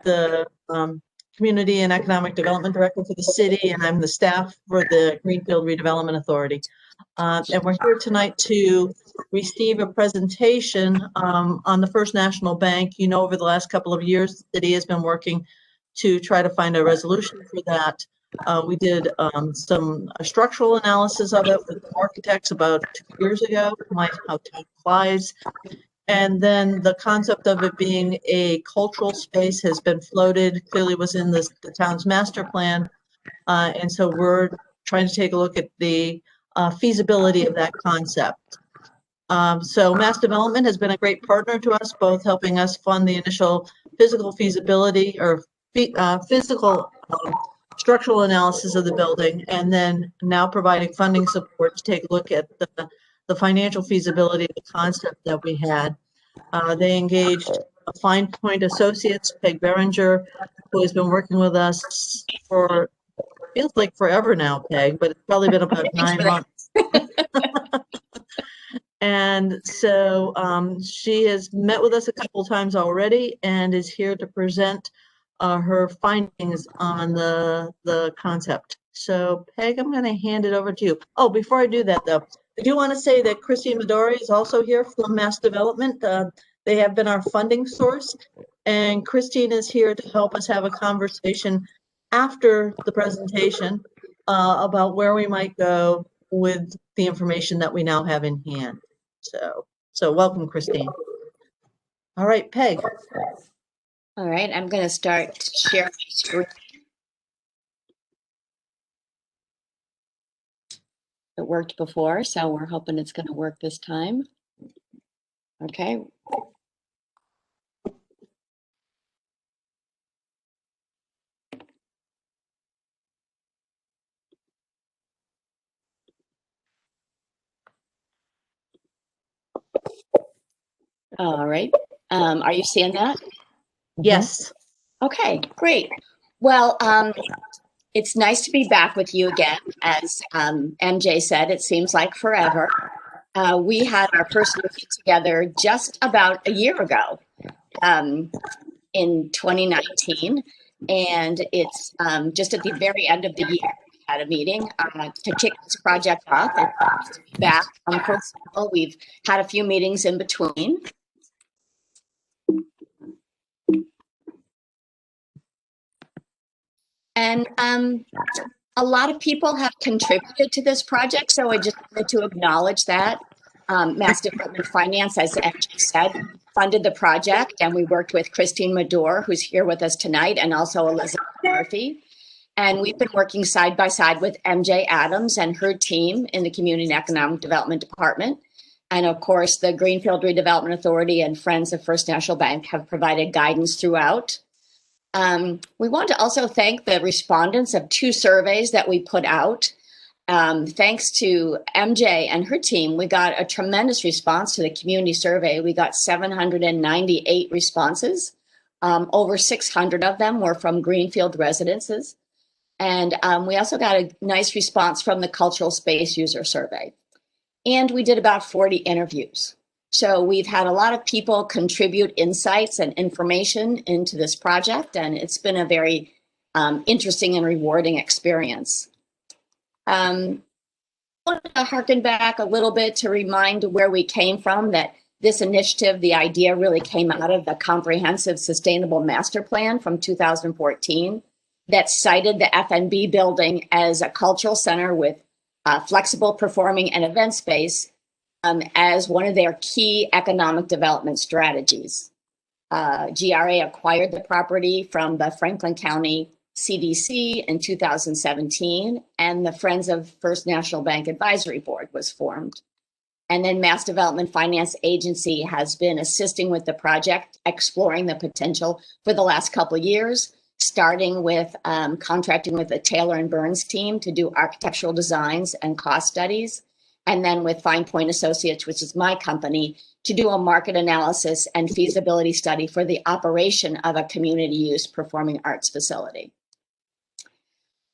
the Community and Economic Development Director for the city, and I'm the staff for the Greenfield Redevelopment Authority. And we're here tonight to receive a presentation on the First National Bank. You know, over the last couple of years, the city has been working to try to find a resolution for that. We did some structural analysis of it with architects about 2 years ago, how time flies. And then the concept of it being a cultural space has been floated, clearly was in the town's master plan. And so we're trying to take a look at the feasibility of that concept. So Mass Development has been a great partner to us, both helping us fund the initial physical feasibility or physical structural analysis of the building, and then now providing funding support to take a look at the financial feasibility of the concept that we had. They engaged Fine Point Associates, Peg Berenger, who has been working with us for, feels like forever now, Peg, but it's probably been about 9 months. And so she has met with us a couple of times already and is here to present her findings on the concept. So Peg, I'm going to hand it over to you. Oh, before I do that though, I do want to say that Christine Midori is also here from Mass Development. They have been our funding source, and Christine is here to help us have a conversation after the presentation about where we might go with the information that we now have in hand. So welcome, Christine. All right, Peg. All right, I'm going to start sharing my screen. It worked before, so we're hoping it's going to work this time. Okay. All right. Are you seeing that? Yes. Okay, great. Well, it's nice to be back with you again. As MJ said, it seems like forever. We had our first meeting together just about a year ago in 2019. And it's just at the very end of the year, we had a meeting to kick this project off. And to be back full circle. We've had a few meetings in between. And a lot of people have contributed to this project, so I just wanted to acknowledge that. Mass Development Finance, as MJ said, funded the project, and we worked with Christine Madore, who's here with us tonight, and also Elizabeth Murphy. And we've been working side by side with MJ Adams and her team in the Community and Economic Development Department. And of course, the Greenfield Redevelopment Authority and Friends of First National Bank have provided guidance throughout. We want to also thank the respondents of 2 surveys that we put out. Thanks to MJ and her team, we got a tremendous response to the community survey. We got 798 responses. Over 600 of them were from Greenfield residences. And we also got a nice response from the cultural space user survey. And we did about 40 interviews. So we've had a lot of people contribute insights and information into this project, and it's been a very interesting and rewarding experience. I want to harken back a little bit to remind where we came from, that this initiative, the idea really came out of the Comprehensive Sustainable Master Plan from 2014 that cited the FNB building as a cultural center with flexible performing and event space as one of their key economic development strategies. GRA acquired the property from the Franklin County CDC in 2017, and the Friends of First National Bank Advisory Board was formed. And then Mass Development Finance Agency has been assisting with the project, exploring the potential for the last couple of years, starting with contracting with the Taylor and Burns team to do architectural designs and cost studies, and then with Fine Point Associates, which is my company, to do a market analysis and feasibility study for the operation of a community use performing arts facility.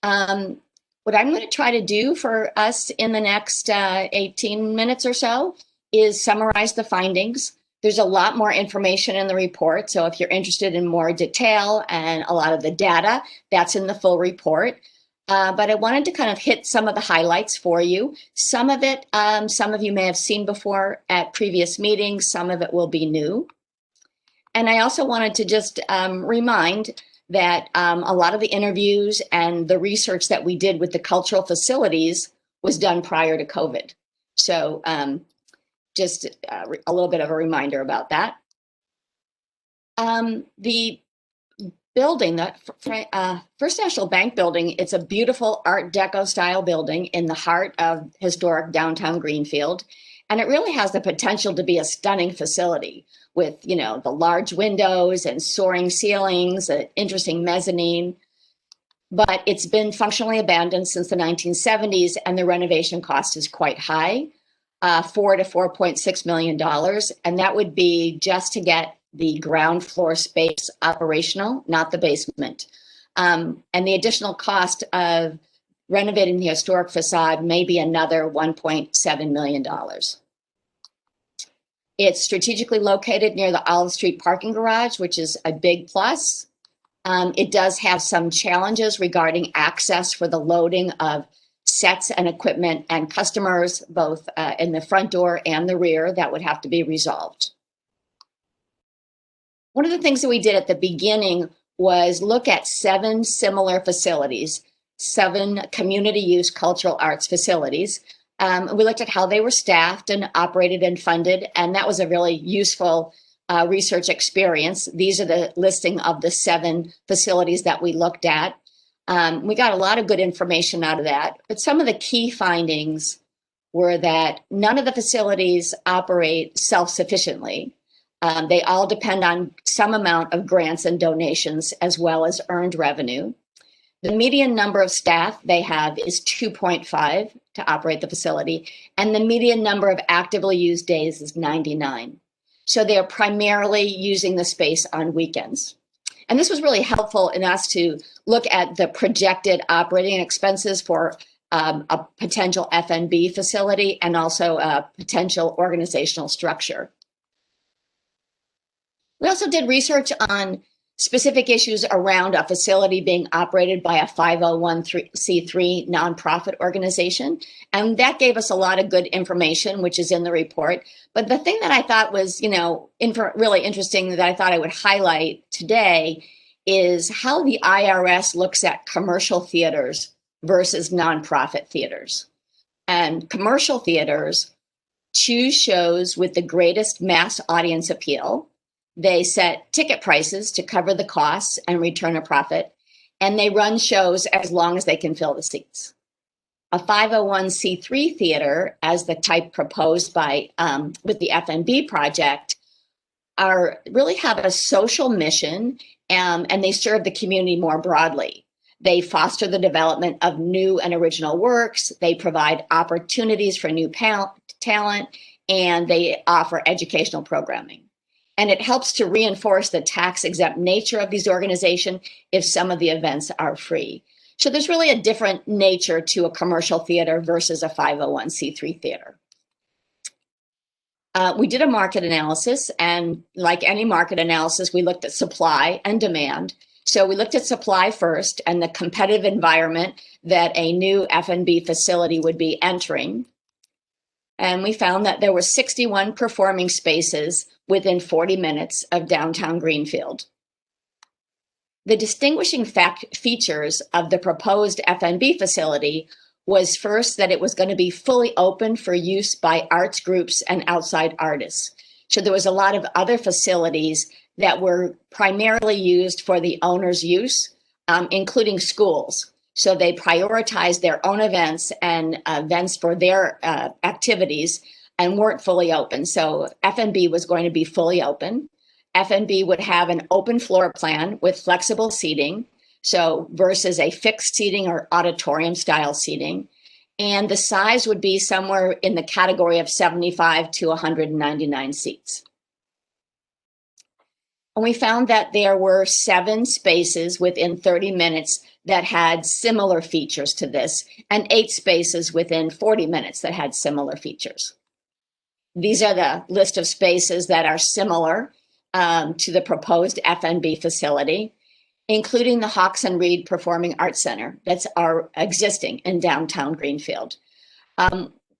What I'm going to try to do for us in the next 18 minutes or so is summarize the findings, There's a lot more information in the report. So if you're interested in more detail and a lot of the data, that's in the full report. But I wanted to kind of hit some of the highlights for you. Some of it, some of you may have seen before at previous meetings, some of it will be new. And I also wanted to just remind that a lot of the interviews and the research that we did with the cultural facilities was done prior to COVID. So just a little bit of a reminder about that. The building, the First National Bank building, it's a beautiful Art Deco style building in the heart of historic downtown Greenfield. And it really has the potential to be a stunning facility with, you know, the large windows and soaring ceilings, an interesting mezzanine. But it's been functionally abandoned since the 1970s, and the renovation cost is quite high, $4 to $4.6 million. And that would be just to get the ground floor space operational, not the basement. And the additional cost of renovating the historic facade may be another $1.7 million. It's strategically located near the Olive Street parking garage, which is a big plus. It does have some challenges regarding access for the loading of sets and equipment and customers, both in the front door and the rear, that would have to be resolved. One of the things that we did at the beginning was look at 7 similar facilities, 7 community use cultural arts facilities. We looked at how they were staffed and operated and funded, and that was a really useful research experience. These are the listing of the 7 facilities that we looked at. We got a lot of good information out of that, but some of the key findings were that none of the facilities operate self-sufficiently. They all depend on some amount of grants and donations as well as earned revenue. The median number of staff they have is 2.5 to operate the facility, and the median number of actively used days is 99. So they are primarily using the space on weekends. And this was really helpful in us to look at the projected operating expenses for a potential F&B facility and also a potential organizational structure. We also did research on specific issues around a facility being operated by a 501c3 nonprofit organization. And that gave us a lot of good information, which is in the report. But the thing that I thought was, you know, really interesting that I thought I would highlight today is how the IRS looks at commercial theaters versus nonprofit theaters. And commercial theaters choose shows with the greatest mass audience appeal. They set ticket prices to cover the costs and return a profit, and they run shows as long as they can fill the seats. A 501c3 theater, as the type proposed by with the F&B project, really have a social mission, and they serve the community more broadly. They foster the development of new and original works. They provide opportunities for new talent, and they offer educational programming. And it helps to reinforce the tax-exempt nature of these organizations if some of the events are free. So there's really a different nature to a commercial theater versus a 501c3 theater. We did a market analysis, and like any market analysis, we looked at supply and demand. So we looked at supply first and the competitive environment that a new F&B facility would be entering. And we found that there were 61 performing spaces within 40 minutes of downtown Greenfield. The distinguishing features of the proposed F&B facility was first that it was going to be fully open for use by arts groups and outside artists. So there was a lot of other facilities that were primarily used for the owner's use, including schools. So they prioritized their own events and events for their activities and weren't fully open. So F&B was going to be fully open. F&B would have an open floor plan with flexible seating, so versus a fixed seating or auditorium style seating. And the size would be somewhere in the category of 75 to 199 seats. And we found that there were 7 spaces within 30 minutes that had similar features to this, and 8 spaces within 40 minutes that had similar features. These are the list of spaces that are similar to the proposed F&B facility, including the Hawks and Reed Performing Arts Center that's existing in downtown Greenfield.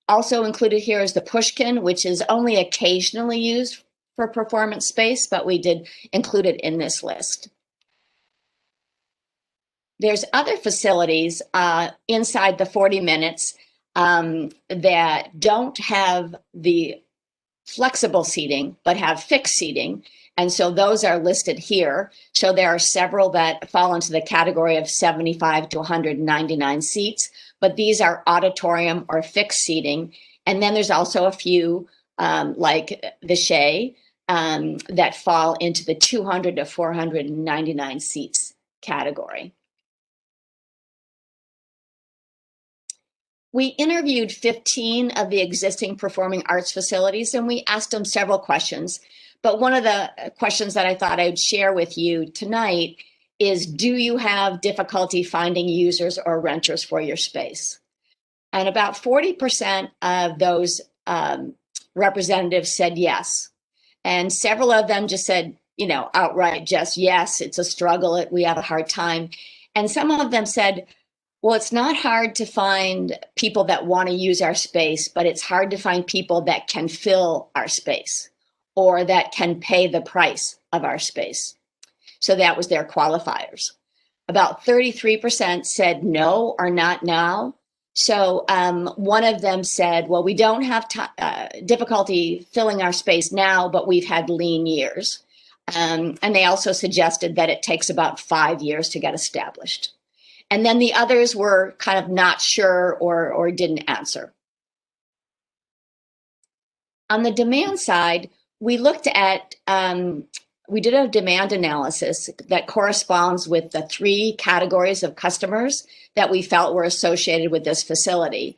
Also included here is the Pushkin, which is only occasionally used for performance space, but we did include it in this list. There's other facilities inside the 40 minutes that don't have the flexible seating, but have fixed seating. And so those are listed here. So there are several that fall into the category of 75 to 199 seats, but these are auditorium or fixed seating. And then there's also a few like the Shea that fall into the 200 to 499 seats category. We interviewed 15 of the existing performing arts facilities, and we asked them several questions. But one of the questions that I thought I'd share with you tonight is, do you have difficulty finding users or renters for your space? And about 40% of those representatives said yes. And several of them just said, outright, just yes, it's a struggle, we have a hard time. And some of them said, well, it's not hard to find people that want to use our space, but it's hard to find people that can fill our space or that can pay the price of our space. So that was their qualifiers. About 33% said no or not now. So one of them said, well, we don't have difficulty filling our space now, but we've had lean years. And they also suggested that it takes about 5 years to get established. And then the others were kind of not sure or didn't answer. On the demand side, we looked at, we did a demand analysis that corresponds with the 3 categories of customers that we felt were associated with this facility.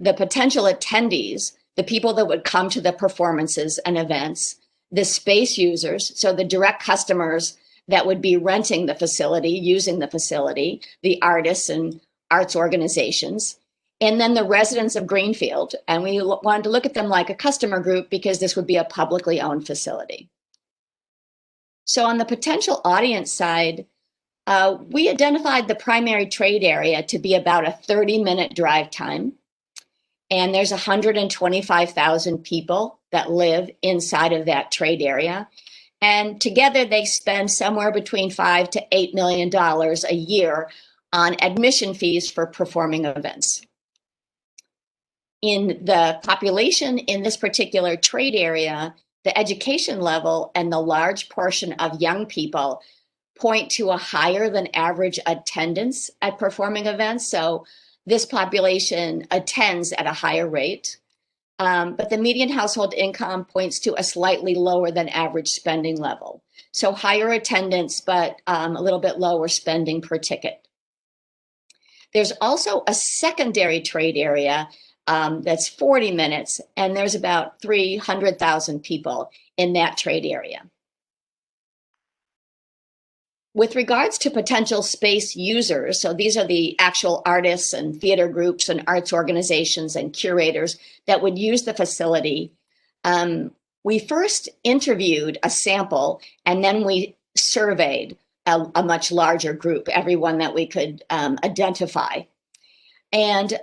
The potential attendees, the people that would come to the performances and events, the space users, so the direct customers that would be renting the facility, using the facility, the artists and arts organizations, and then the residents of Greenfield. And we wanted to look at them like a customer group because this would be a publicly owned facility. So on the potential audience side, we identified the primary trade area to be about a 30-minute drive time. And there's 125,000 people that live inside of that trade area. And together they spend somewhere between $5 to $8 million a year on admission fees for performing events. In the population in this particular trade area, the education level and the large portion of young people point to a higher than average attendance at performing events. So this population attends at a higher rate. But the median household income points to a slightly lower than average spending level. So higher attendance, but a little bit lower spending per ticket. There's also a secondary trade area that's 40 minutes, and there's about 300,000 people in that trade area. With regards to potential space users, so these are the actual artists and theater groups and arts organizations and curators that would use the facility, we first interviewed a sample and then we surveyed a much larger group, everyone that we could identify. And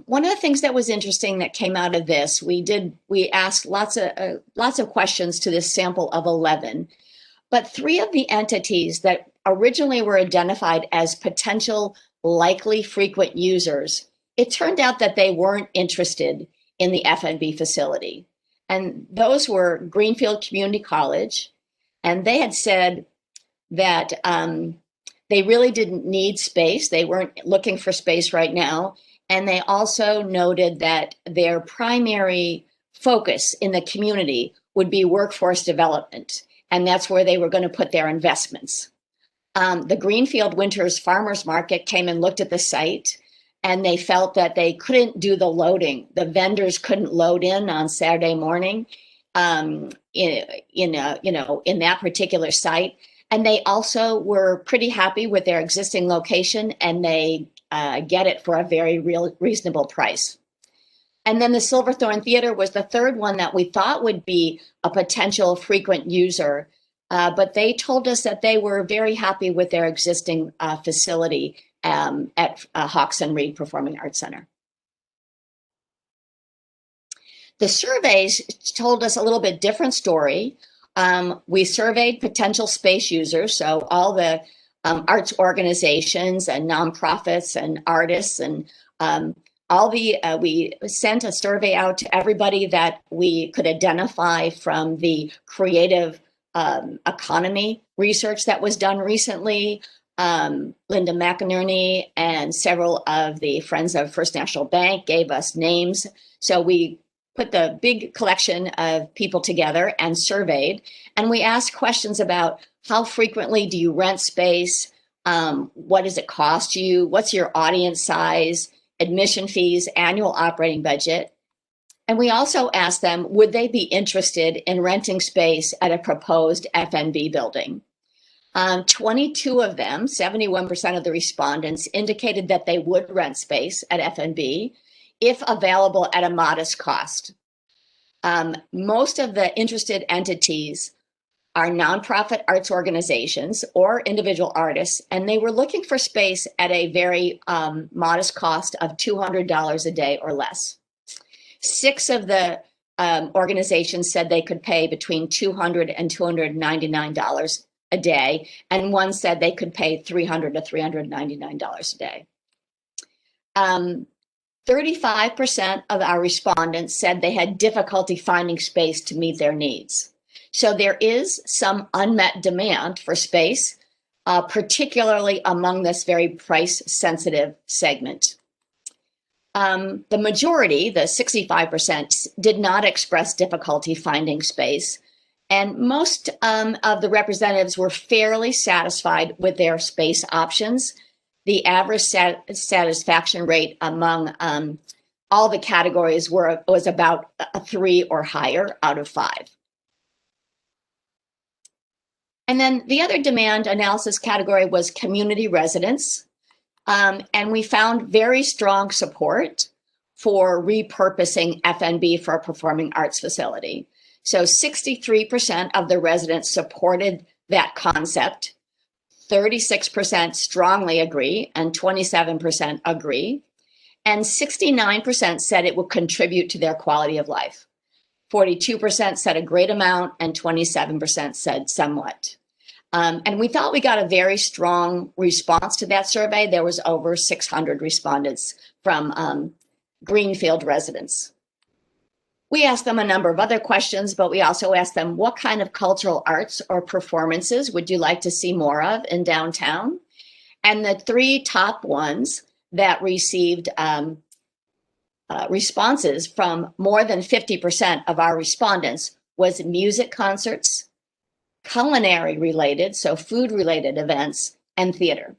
one of the things that was interesting that came out of this, we asked lots of questions to this sample of 11. But 3 of the entities that originally were identified as potential likely frequent users, it turned out that they weren't interested in the F&B facility. And those were Greenfield Community College, and they had said that they really didn't need space. They weren't looking for space right now. And they also noted that their primary focus in the community would be workforce development. And that's where they were going to put their investments. The Greenfield Winters Farmers Market came and looked at the site, and they felt that they couldn't do the loading. The vendors couldn't load in on Saturday morning in that particular site. And they also were pretty happy with their existing location, and they get it for a very reasonable price. And then the Silverthorne Theater was the third one that we thought would be a potential frequent user. But they told us that they were very happy with their existing facility at Hawks and Reed Performing Arts Center. The surveys told us a little bit different story. We surveyed potential space users, so all the arts organizations and nonprofits and artists and we sent a survey out to everybody that we could identify from the creative economy research that was done recently. Linda McInerney and several of the Friends of First National Bank gave us names. So we put the big collection of people together and surveyed. And we asked questions about how frequently do you rent space? What does it cost you? What's your audience size? Admission fees, annual operating budget. And we also asked them, would they be interested in renting space at a proposed FNB building? 22 of them, 71% of the respondents, indicated that they would rent space at FNB if available at a modest cost. Most of the interested entities are nonprofit arts organizations or individual artists, and they were looking for space at a very modest cost of $200 a day or less. 6 of the organizations said they could pay between $200 and $299 a day, and one said they could pay $300 to $399 a day. 35% of our respondents said they had difficulty finding space to meet their needs. So there is some unmet demand for space, particularly among this very price-sensitive segment. The majority, the 65%, did not express difficulty finding space, and most of the representatives were fairly satisfied with their space options. The average satisfaction rate among all the categories was about a 3 or higher out of 5. And then the other demand analysis category was community residents. And we found very strong support for repurposing FNB for a performing arts facility. So 63% of the residents supported that concept. 36% strongly agree, and 27% agree. And 69% said it would contribute to their quality of life. 42% said a great amount, and 27% said somewhat. And we thought we got a very strong response to that survey. There was over 600 respondents from Greenfield residents. We asked them a number of other questions, but we also asked them, what kind of cultural arts or performances would you like to see more of in downtown? And the 3 top ones that received responses from more than 50% of our respondents was music concerts, culinary related, so food related events, and theater.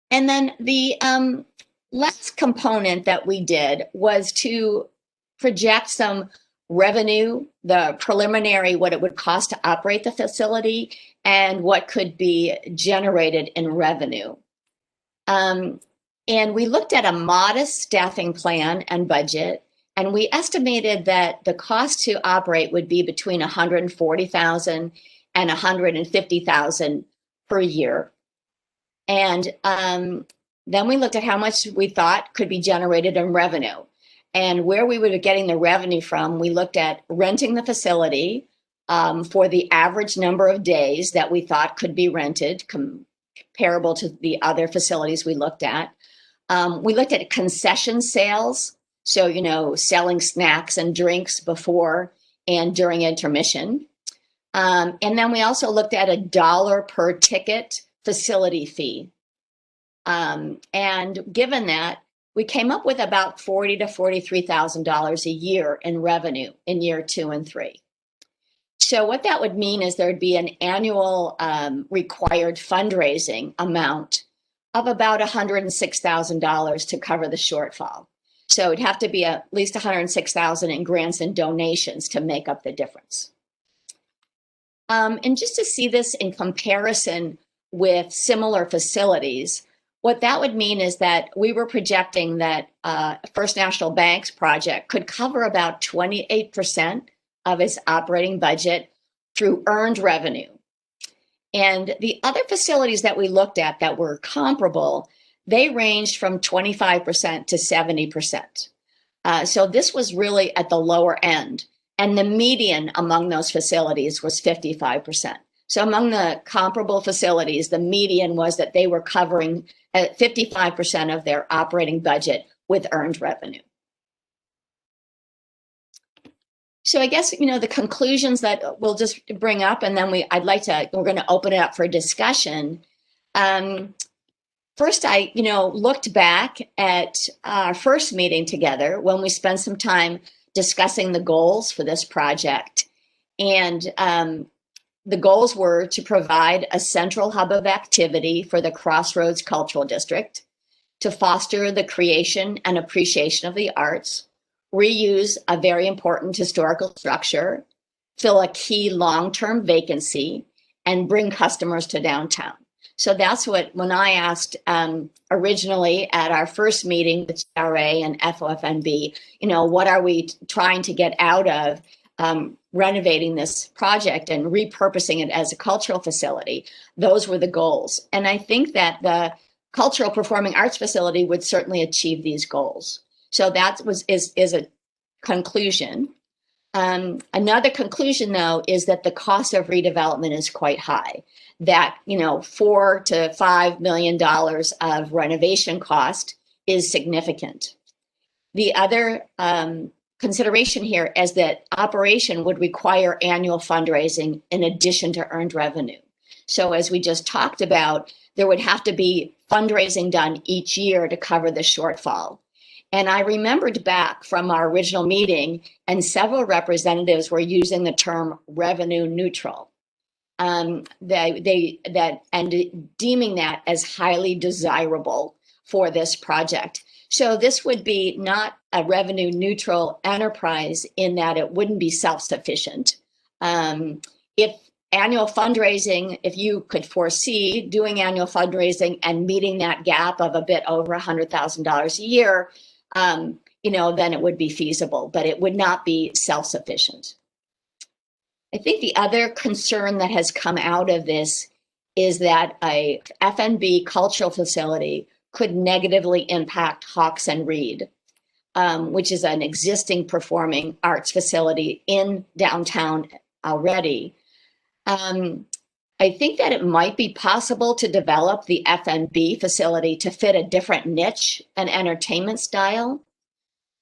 And then the last component that we did was to project some revenue, the preliminary, what it would cost to operate the facility, and what could be generated in revenue. And we looked at a modest staffing plan and budget, and we estimated that the cost to operate would be between $140,000 and $150,000 per year. And then we looked at how much we thought could be generated in revenue. And where we would be getting the revenue from, we looked at renting the facility for the average number of days that we thought could be rented, comparable to the other facilities we looked at. We looked at concession sales, so, selling snacks and drinks before and during intermission. And then we also looked at $1 per ticket facility fee. And given that, we came up with about $40,000 to $43,000 a year in revenue in year 2 and 3. So what that would mean is there'd be an annual required fundraising amount of about $106,000 to cover the shortfall. So it'd have to be at least $106,000 in grants and donations to make up the difference. And just to see this in comparison with similar facilities, What that would mean is that we were projecting that First National Bank's project could cover about 28% of its operating budget through earned revenue. And the other facilities that we looked at that were comparable, they ranged from 25% to 70%. So this was really at the lower end. And the median among those facilities was 55%. So among the comparable facilities, the median was that they were covering 55% of their operating budget with earned revenue. So I guess, the conclusions that we'll just bring up, and then we're going to open it up for discussion. First, I, looked back at our first meeting together when we spent some time discussing the goals for this project. And the goals were to provide a central hub of activity for the Crossroads Cultural District, to foster the creation and appreciation of the arts, reuse a very important historical structure, fill a key long-term vacancy, and bring customers to downtown. So that's when I asked originally at our first meeting with CRA and FOFNB, what are we trying to get out of renovating this project and repurposing it as a cultural facility? Those were the goals. And I think that the cultural performing arts facility would certainly achieve these goals. So that is a conclusion. Another conclusion, though, is that the cost of redevelopment is quite high. That, $4 to $5 million of renovation cost is significant. The other consideration here is that operation would require annual fundraising in addition to earned revenue. So as we just talked about, there would have to be fundraising done each year to cover the shortfall. And I remembered back from our original meeting, and several representatives were using the term revenue neutral, and deeming that as highly desirable for this project. So this would be not a revenue neutral enterprise in that it wouldn't be self-sufficient. If annual fundraising, if you could foresee doing annual fundraising and meeting that gap of a bit over $100,000 a year, then it would be feasible, but it would not be self-sufficient. I think the other concern that has come out of this is that a FNB cultural facility could negatively impact Hawks and Reed, which is an existing performing arts facility in downtown already. I think that it might be possible to develop the FNB facility to fit a different niche and entertainment style,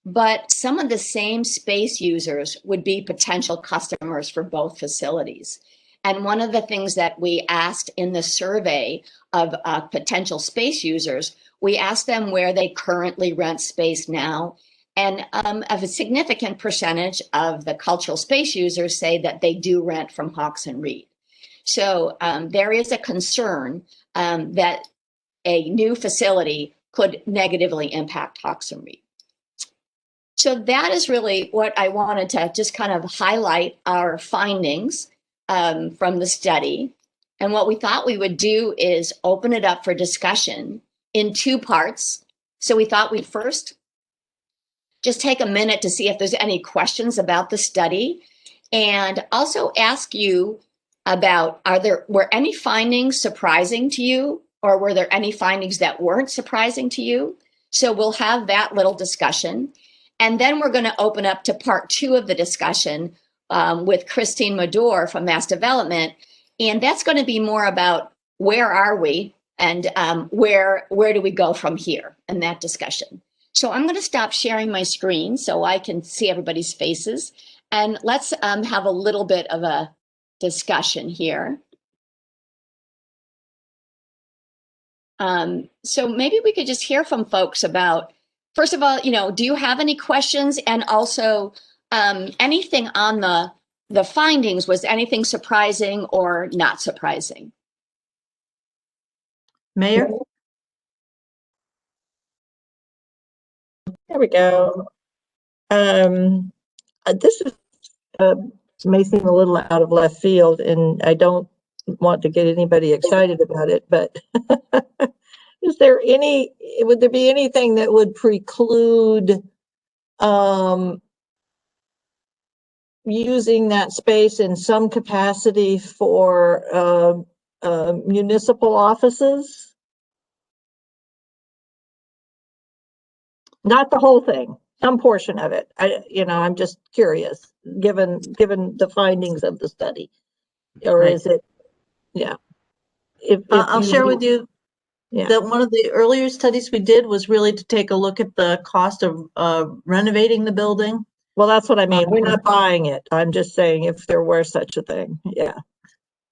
but some of the same space users would be potential customers for both facilities. And one of the things that we asked in the survey of potential space users, we asked them where they currently rent space now. And a significant percentage of the cultural space users say that they do rent from Hawks and Reed. So there is a concern that a new facility could negatively impact Hawks and Reed. So that is really what I wanted to just kind of highlight our findings from the study. And what we thought we would do is open it up for discussion in two parts. So we thought we'd first just take a minute to see if there's any questions about the study, and also ask you about, were any findings surprising to you, or were there any findings that weren't surprising to you? So we'll have that little discussion. And then we're going to open up to part two of the discussion with Christine Madore from Mass Development. And that's going to be more about where are we and where do we go from here in that discussion. So I'm going to stop sharing my screen so I can see everybody's faces. And let's have a little bit of a discussion here. So maybe we could just hear from folks about, first of all, do you have any questions? And also anything on the findings, was anything surprising or not surprising? Mayor? There we go. This is may seem a little out of left field, and I don't want to get anybody excited about it, but would there be anything that would preclude using that space in some capacity for municipal offices? Not the whole thing, some portion of it. I'm just curious, given the findings of the study, or Right. is it? Yeah. I'll share with you Yeah. that one of the earlier studies we did was really to take a look at the cost of renovating the building. Well, that's what I mean. We're not buying it. I'm just saying if there were such a thing. Yeah.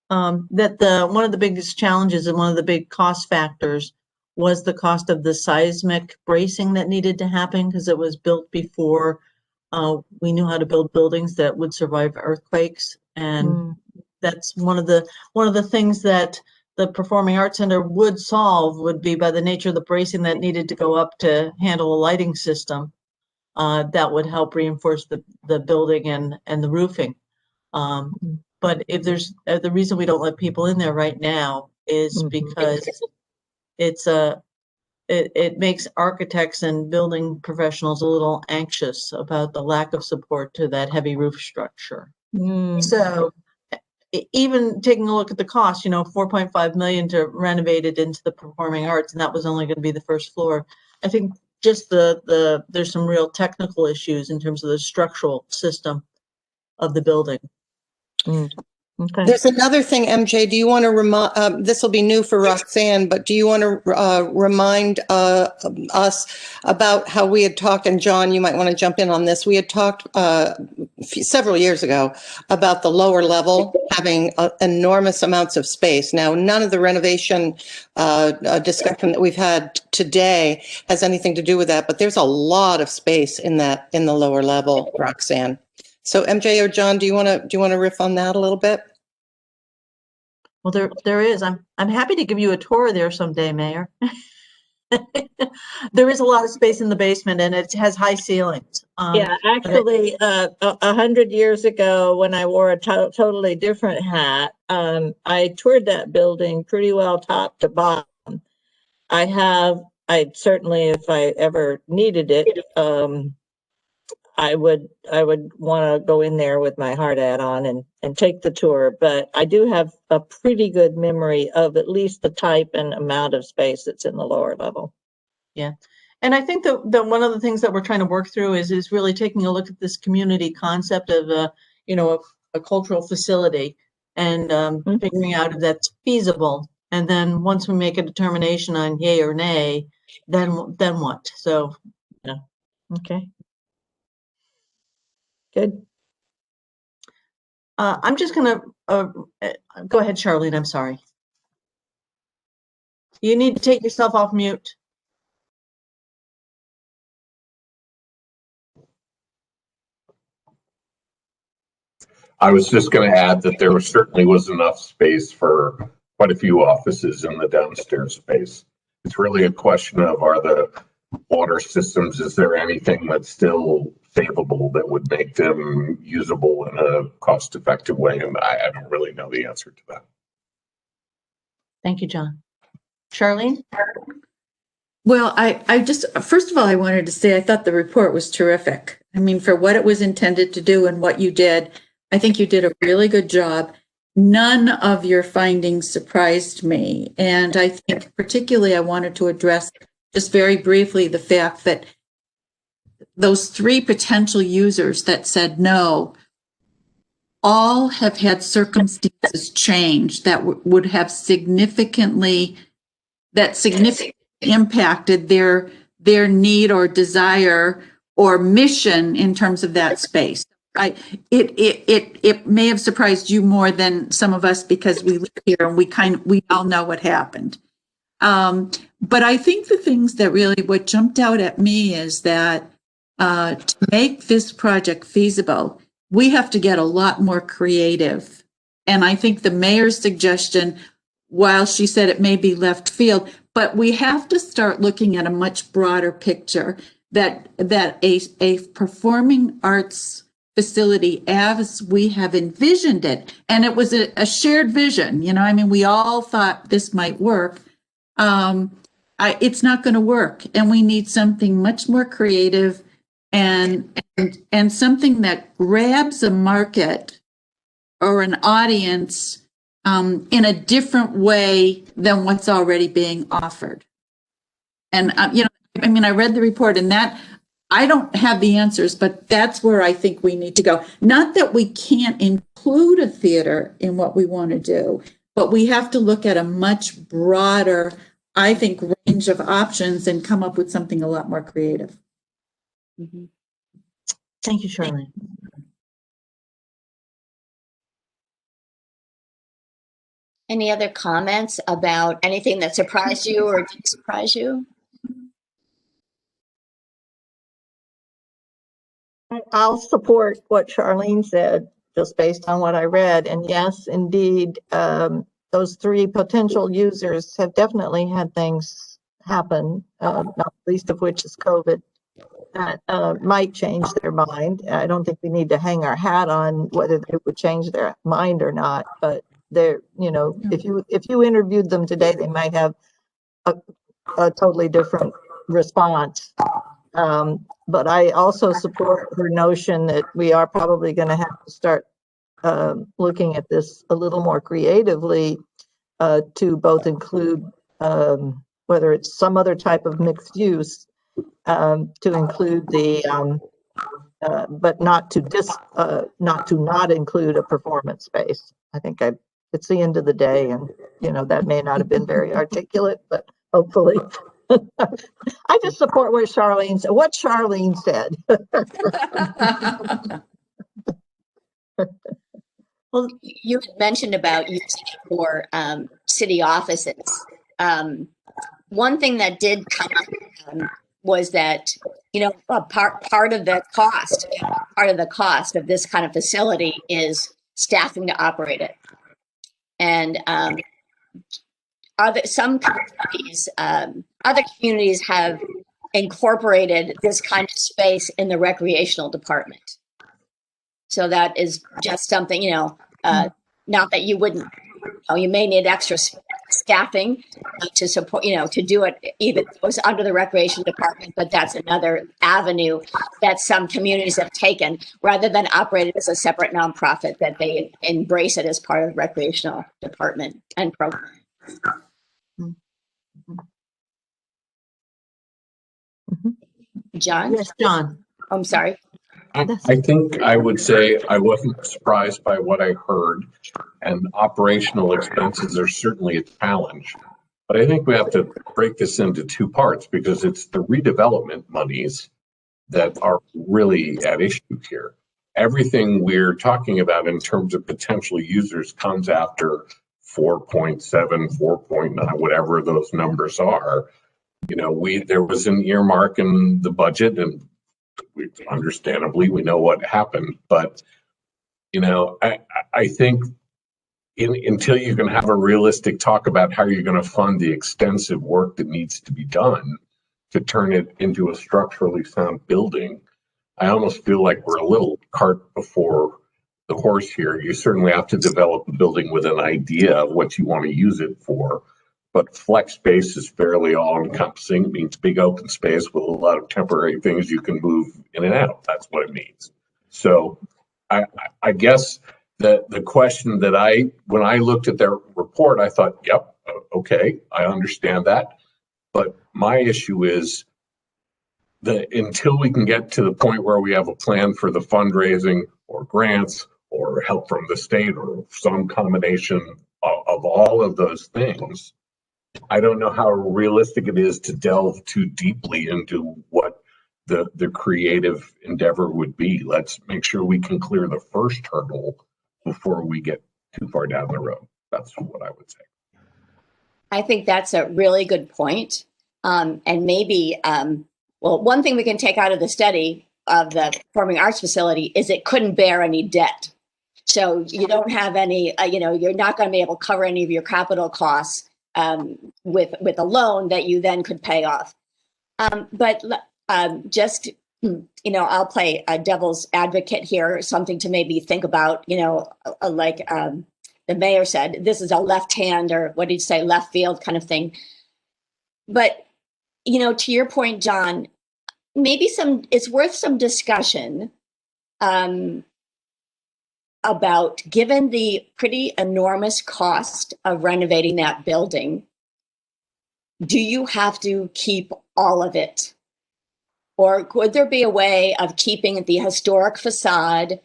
That one of the biggest challenges and one of the big cost factors was the cost of the seismic bracing that needed to happen because it was built before we knew how to build buildings that would survive earthquakes. And that's one of the things that the Performing Arts Center would solve would be by the nature of the bracing that needed to go up to handle a lighting system that would help reinforce the building and the roofing. But if there's the reason we don't let people in there right now is because it makes architects and building professionals a little anxious about the lack of support to that heavy roof structure. So even taking a look at the cost, 4.5 million to renovate it into the performing arts, and that was only going to be the first floor. I think just there's some real technical issues in terms of the structural system of the building. Okay. There's another thing, MJ. Do you want to remind? This will be new for Roxanne, but do you want to remind us about how we had talked? And John, you might want to jump in on this. We had talked several years ago about the lower level having enormous amounts of space. Now, none of the renovation discussion that we've had today has anything to do with that, but there's a lot of space in the lower level, Roxanne. So MJ or John, do you want to riff on that a little bit? Well, there is. I'm happy to give you a tour there someday, Mayor. There is a lot of space in the basement, and it has high ceilings. Yeah, actually, 100 years ago, when I wore a totally different hat, I toured that building pretty well top to bottom. I certainly, if I ever needed it, I would want to go in there with my hard hat on and take the tour. But I do have a pretty good memory of at least the type and amount of space that's in the lower level. Yeah. And I think that one of the things that we're trying to work through is really taking a look at this community concept of a cultural facility and figuring out if that's feasible. And then once we make a determination on yay or nay, then what? So, yeah. Okay. Good. I'm just going to go ahead, Charlene. I'm sorry. You need to take yourself off mute. I was just going to add that there certainly was enough space for quite a few offices in the downstairs space. It's really a question of, are the water systems, is there anything that's still savable that would make them usable in a cost-effective way? And I don't really know the answer to that. Thank you, John. Charlene? Well, I just, first of all, I wanted to say I thought the report was terrific. I mean, for what it was intended to do and what you did, I think you did a really good job. None of your findings surprised me. And I think particularly I wanted to address just very briefly the fact that those 3 potential users that said no, all have had circumstances change that would have significantly impacted their need or desire or mission in terms of that space. It may have surprised you more than some of us because we live here and we all know what happened. But I think the things that really what jumped out at me is that to make this project feasible, we have to get a lot more creative. And I think the mayor's suggestion, while she said it may be left field, but we have to start looking at a much broader picture that a performing arts facility as we have envisioned it, and it was a shared vision, I mean, we all thought this might work. it's not going to work. And we need something much more creative and something that grabs a market or an audience in a different way than what's already being offered. And, I read the report, and that I don't have the answers, but that's where I think we need to go. Not that we can't include a theater in what we want to do, but we have to look at a much broader, I think, range of options and come up with something a lot more creative. Mm-hmm. Thank you, Charlene. Any other comments about anything that surprised you or didn't surprise you? I'll support what Charlene said, just based on what I read. And yes, indeed, those three potential users have definitely had things happen, not least of which is COVID, that might change their mind. I don't think we need to hang our hat on whether they would change their mind or not, but they're, if you interviewed them today, they might have a totally different response. But I also support her notion that we are probably going to have to start looking at this a little more creatively to both include whether it's some other type of mixed use, to include the but not to not include a performance space. I think it's the end of the day, and that may not have been very articulate, but hopefully. I just support what Charlene said. Well, you had mentioned about using it for city offices. One thing that did come up was that part of the cost of this kind of facility is staffing to operate it, and other communities have incorporated this kind of space in the recreational department. So that is just something, not that you wouldn't, you may need extra staffing to support, to do it, even if it was under the recreation department, but that's another avenue that some communities have taken rather than operate it as a separate nonprofit, that they embrace it as part of the recreational department and program. John? Yes, John. I'm sorry. I think I would say I wasn't surprised by what I heard, and operational expenses are certainly a challenge. But I think we have to break this into two parts, because it's the redevelopment monies that are really at issue here. Everything we're talking about in terms of potential users comes after 4.7, 4.9, whatever those numbers are. There was an earmark in the budget, and understandably, we know what happened. But, I think until you can have a realistic talk about how you're going to fund the extensive work that needs to be done to turn it into a structurally sound building, I almost feel like we're a little cart before the horse here. You certainly have to develop a building with an idea of what you want to use it for. But flex space is fairly all-encompassing. It means big open space with a lot of temporary things you can move in and out. That's what it means. So I guess the question that when I looked at their report, I thought, yep, okay, I understand that. But my issue is that until we can get to the point where we have a plan for the fundraising or grants or help from the state or some combination of all of those things, I don't know how realistic it is to delve too deeply into what the creative endeavor would be. Let's make sure we can clear the first hurdle before we get too far down the road. That's what I would say. I think that's a really good point. And maybe, one thing we can take out of the study of the performing arts facility is it couldn't bear any debt. So you don't have any, you're not going to be able to cover any of your capital costs with a loan that you then could pay off. But I'll play a devil's advocate here, something to maybe think about, like the mayor said, this is a left hand, or what did you say, left field kind of thing. But to your point, John, maybe it's worth some discussion about, given the pretty enormous cost of renovating that building, do you have to keep all of it? Or could there be a way of keeping the historic facade,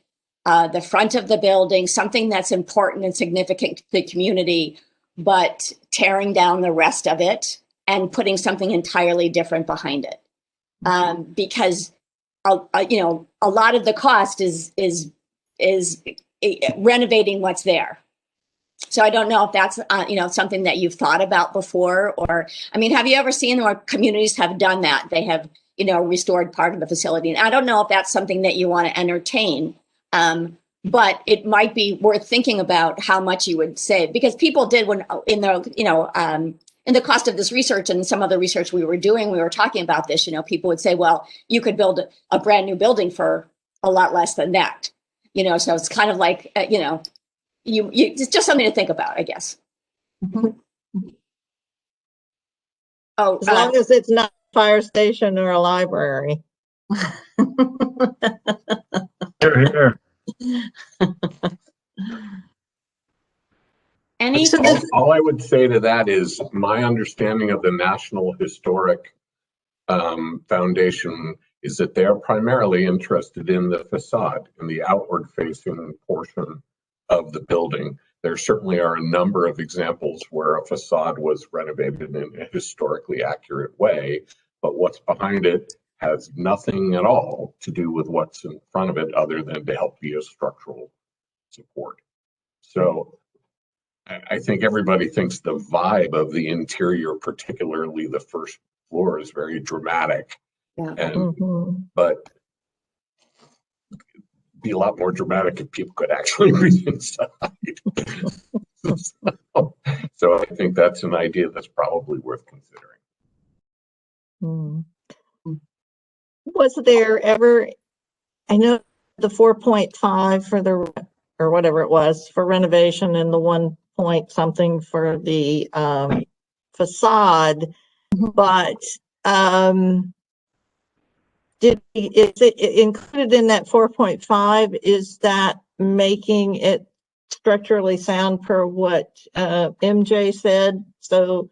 the front of the building, something that's important and significant to the community, but tearing down the rest of it and putting something entirely different behind it? Because a lot of the cost is renovating what's there. So I don't know if that's something that you've thought about before, or have you ever seen where communities have done that? They have restored part of the facility, and I don't know if that's something that you want to entertain. But it might be worth thinking about how much you would save, because people did, when in the cost of this research and some of the research we were doing, we were talking about this. People would say, well, you could build a brand new building for a lot less than that. So it's kind of like it's just something to think about, I guess. Oh, As long as it's not a fire station or a library. Here. any So this- All I would say to that is my understanding of the National Historic Foundation is that they're primarily interested in the facade, in the outward facing portion of the building. There certainly are a number of examples where a facade was renovated in a historically accurate way, but what's behind it has nothing at all to do with what's in front of it other than to help be a structural support. So I think everybody thinks the vibe of the interior, particularly the first floor, is very dramatic. Yeah. And but be a lot more dramatic if people could actually be inside. So I think that's an idea that's probably worth considering. Was there ever, I know the 4.5 for the, or whatever it was, for renovation, and the 1 point something for the facade, but is it included in that 4.5? Is that making it structurally sound per what MJ said? So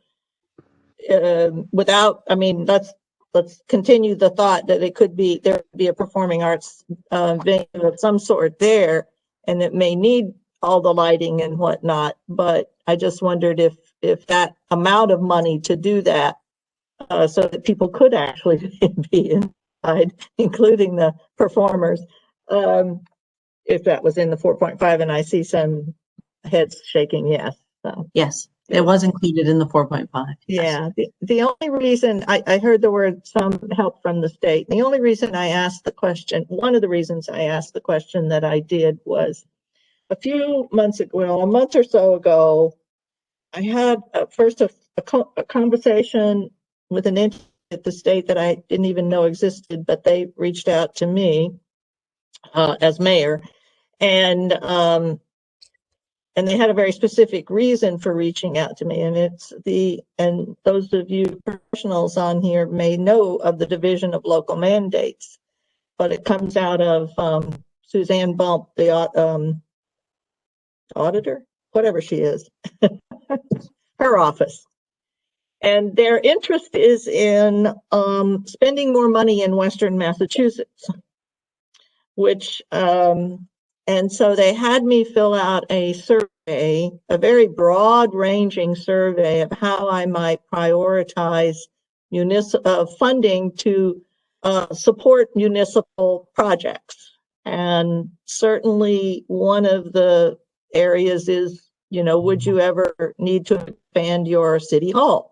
let's continue the thought that it could be, there could be a performing arts venue of some sort there, and it may need all the lighting and whatnot, but I just wondered if that amount of money to do that, so that people could actually be inside, including the performers, if that was in the 4.5, and I see some heads shaking yes. So. Yes, it was included in the 4.5. Yeah, the only reason I heard the word some help from the state, the only reason I asked the question, one of the reasons I asked the question that I did was a few months ago, well, a month or so ago, I had first a conversation with an entity at the state that I didn't even know existed, but they reached out to me as mayor, and they had a very specific reason for reaching out to me, and and those of you professionals on here may know of the Division of Local Mandates, but it comes out of Suzanne Bump, the auditor, whatever she is, her office. And their interest is in spending more money in Western Massachusetts, which, and so they had me fill out a survey, a very broad ranging survey of how I might prioritize funding to support municipal projects. And certainly one of the areas is, would you ever need to expand your city hall?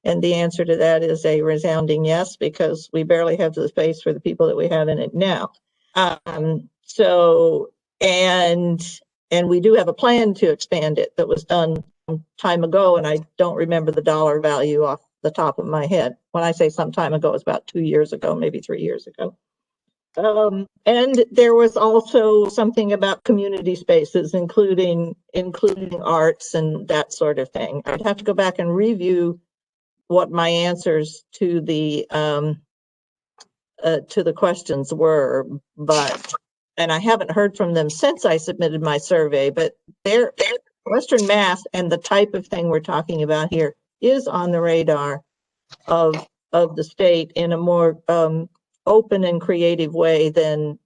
And the answer to that is a resounding yes, because we barely have the space for the people that we have in it now. And we do have a plan to expand it that was done some time ago, and I don't remember the dollar value off the top of my head. When I say some time ago, it's about 2 years ago, maybe 3 years ago. And there was also something about community spaces, including arts and that sort of thing. I'd have to go back and review what my answers to the questions were, but, and I haven't heard from them since I submitted my survey, but they're Western Mass and the type of thing we're talking about here is on the radar of the state in a more open and creative way than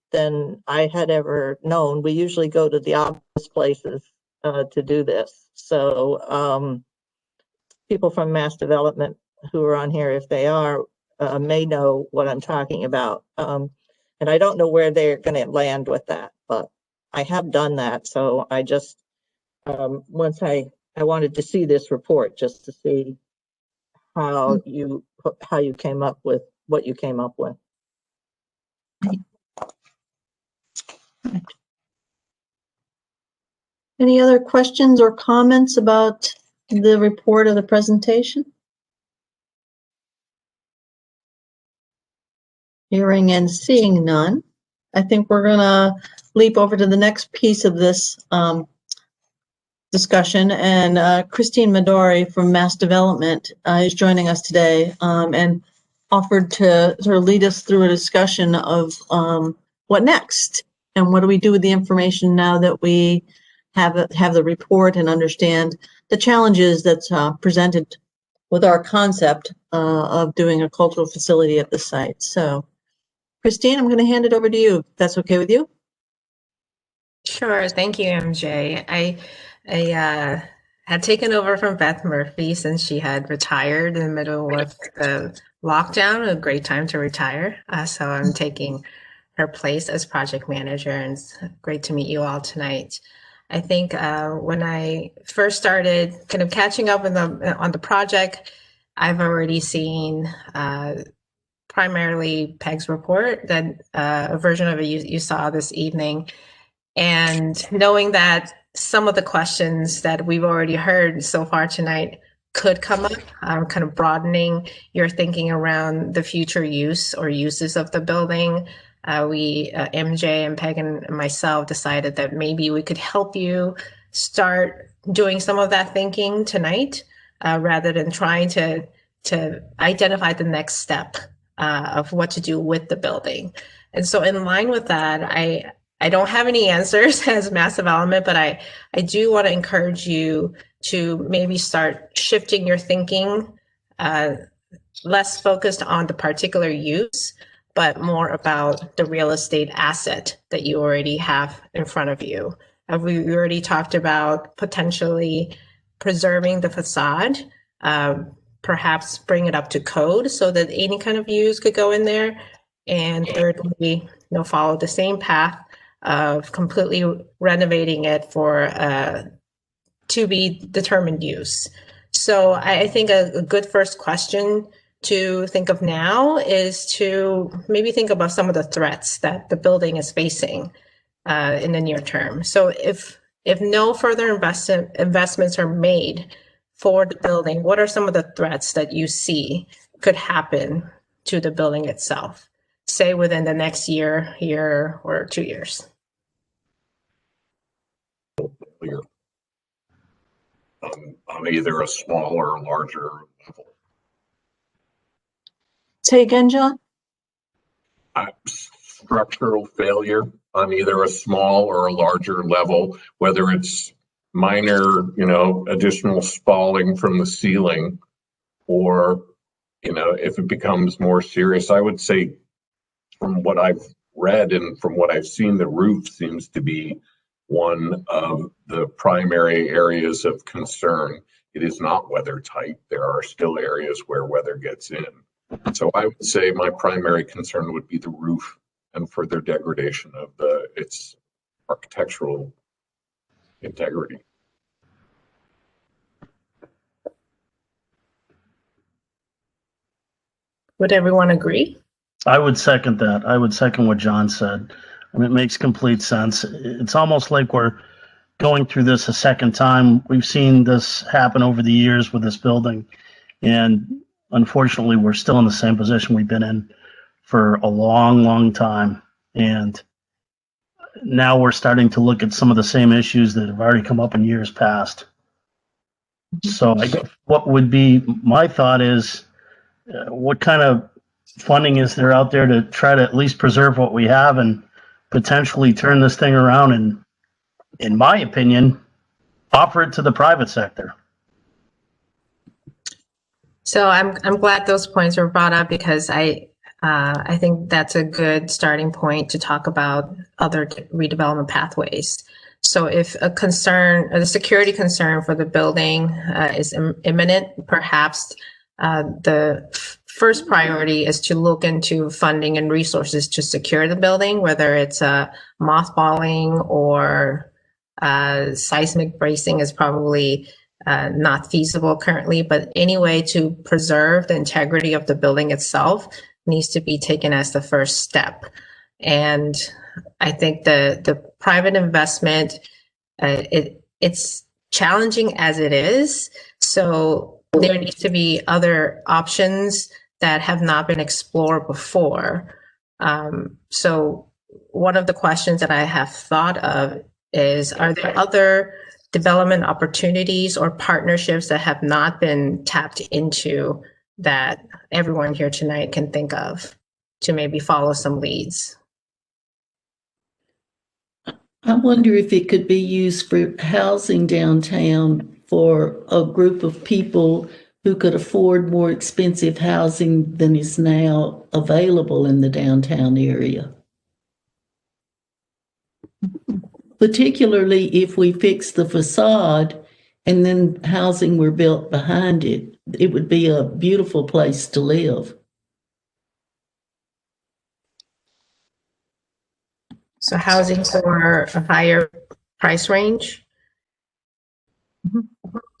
I had ever known. We usually go to the obvious places to do this. So people from mass development who are on here, if they are, may know what I'm talking about. And I don't know where they're going to land with that, but I have done that. So I just, once I wanted to see this report just to see how you came up with what you came up with. Any other questions or comments about the report or the presentation? Hearing and seeing none, I think we're gonna leap over to the next piece of this discussion, and Christine Midori from Mass Development is joining us today and offered to sort of lead us through a discussion of what next and what do we do with the information now that we have the report and understand the challenges that's presented with our concept of doing a cultural facility at the site. So, Christine, I'm going to hand it over to you, if that's okay with you. Sure. Thank you, MJ. I had taken over from Beth Murphy since she had retired in the middle of the lockdown, a great time to retire. So I'm taking her place as project manager, and it's great to meet you all tonight. I think when I first started kind of catching up on the project, I've already seen primarily Peg's report, that a version of it you saw this evening. And knowing that some of the questions that we've already heard so far tonight could come up, kind of broadening your thinking around the future use or uses of the building. MJ and Peg and myself decided that maybe we could help you start doing some of that thinking tonight, rather than trying to identify the next step of what to do with the building. And so in line with that, I don't have any answers as mass development, but I do want to encourage you to maybe start shifting your thinking, less focused on the particular use, but more about the real estate asset that you already have in front of you. We already talked about potentially preserving the facade, perhaps bring it up to code so that any kind of use could go in there. And thirdly, follow the same path of completely renovating it for to be determined use. So I think a good first question to think of now is to maybe think about some of the threats that the building is facing in the near term. So if no further investments are made for the building, what are some of the threats that you see could happen to the building itself, say within the next year or 2 years? On either a smaller or larger level. Say again, John? Structural failure on either a small or a larger level, whether it's minor, additional spalling from the ceiling, or, if it becomes more serious. I would say from what I've read and from what I've seen, the roof seems to be one of the primary areas of concern. It is not weather tight. There are still areas where weather gets in. So I would say my primary concern would be the roof and further degradation of its architectural integrity. Would everyone agree? I would second that. I would second what John said. I mean, it makes complete sense. It's almost like we're going through this a second time. We've seen this happen over the years with this building, and unfortunately, we're still in the same position we've been in for a long, long time. And now we're starting to look at some of the same issues that have already come up in years past. So what would be my thought is, what kind of funding is there out there to try to at least preserve what we have and potentially turn this thing around and, in my opinion, offer it to the private sector? So I'm glad those points were brought up because I think that's a good starting point to talk about other redevelopment pathways. So if a concern, or the security concern for the building is imminent, perhaps the first priority is to look into funding and resources to secure the building, whether it's mothballing or seismic bracing is probably not feasible currently, but any way to preserve the integrity of the building itself needs to be taken as the first step. And I think the private investment, it's challenging as it is. So there needs to be other options that have not been explored before. So one of the questions that I have thought of is, are there other development opportunities or partnerships that have not been tapped into that everyone here tonight can think of to maybe follow some leads? I wonder if it could be used for housing downtown for a group of people who could afford more expensive housing than is now available in the downtown area. Particularly if we fix the facade and then housing were built behind it, it would be a beautiful place to live. So housing for a higher price range,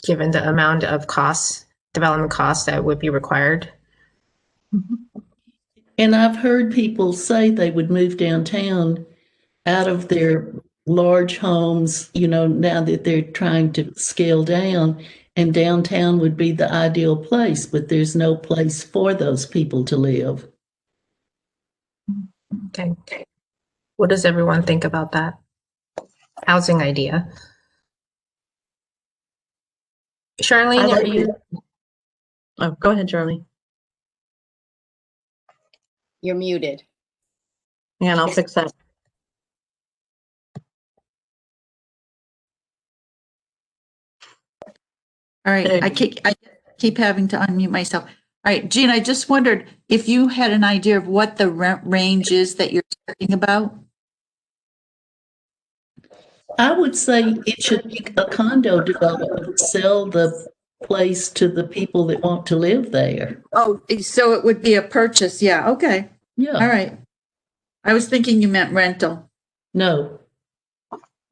given the amount of costs, development costs that would be required. And I've heard people say they would move downtown out of their large homes, now that they're trying to scale down, and downtown would be the ideal place, but there's no place for those people to live. Okay. What does everyone think about that housing idea? Charlene, are you? Oh, go ahead, Charlie. You're muted. And I'll fix that. All right, I keep having to unmute myself. All right, Jean, I just wondered if you had an idea of what the rent range is that you're talking about? I would say it should be a condo development, sell the place to the people that want to live there. Oh, so it would be a purchase, yeah, okay. Yeah. All right. I was thinking you meant rental. No.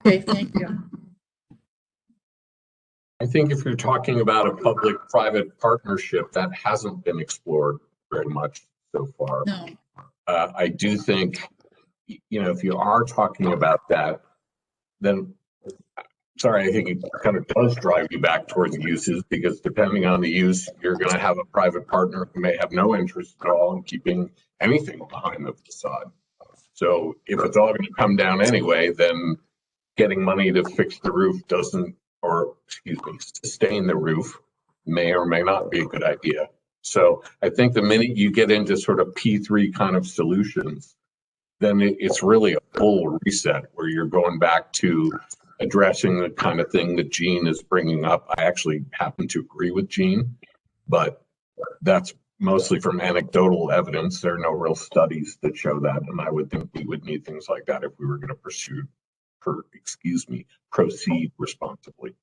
Okay, thank you. I think if you're talking about a public-private partnership, that hasn't been explored very much so far. No. I do think, if you are talking about that, then, sorry, I think it kind of does drive you back towards uses, because depending on the use, you're going to have a private partner who may have no interest at all in keeping anything behind the facade. So if it's all going to come down anyway, then getting money to fix the roof sustain the roof may or may not be a good idea. So I think the minute you get into sort of P3 kind of solutions, then it's really a full reset where you're going back to addressing the kind of thing that Jean is bringing up. I actually happen to agree with Jean, but that's mostly from anecdotal evidence. There are no real studies that show that. And I would think we would need things like that if we were going to proceed responsibly.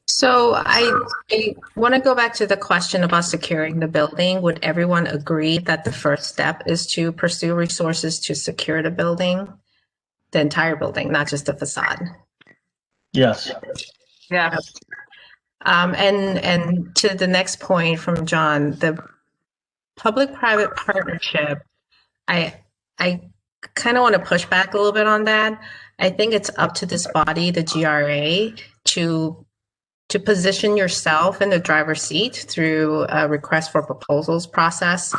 So I want to go back to the question about securing the building. Would everyone agree that the first step is to pursue resources to secure the building, the entire building, not just the facade? Yes. Yeah. And to the next point from John, the public-private partnership, I kind of want to push back a little bit on that. I think it's up to this body, the GRA, to position yourself in the driver's seat through a request for proposals process,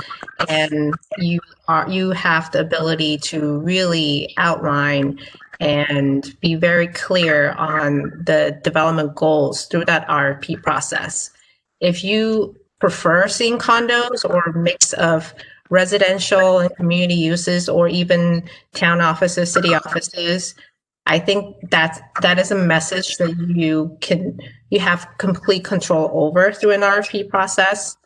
and you have the ability to really outline and be very clear on the development goals through that RFP process. If you prefer seeing condos or a mix of residential and community uses, or even town offices, city offices, I think that is a message that you have complete control over through an RFP process.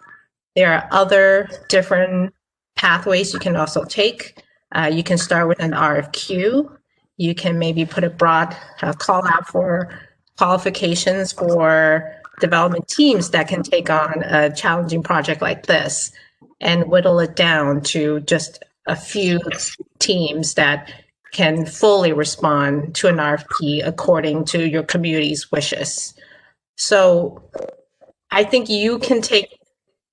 There are other different pathways you can also take. You can start with an RFQ. You can maybe put a broad call out for qualifications for development teams that can take on a challenging project like this, and whittle it down to just a few teams that can fully respond to an RFP according to your community's wishes. So I think you can take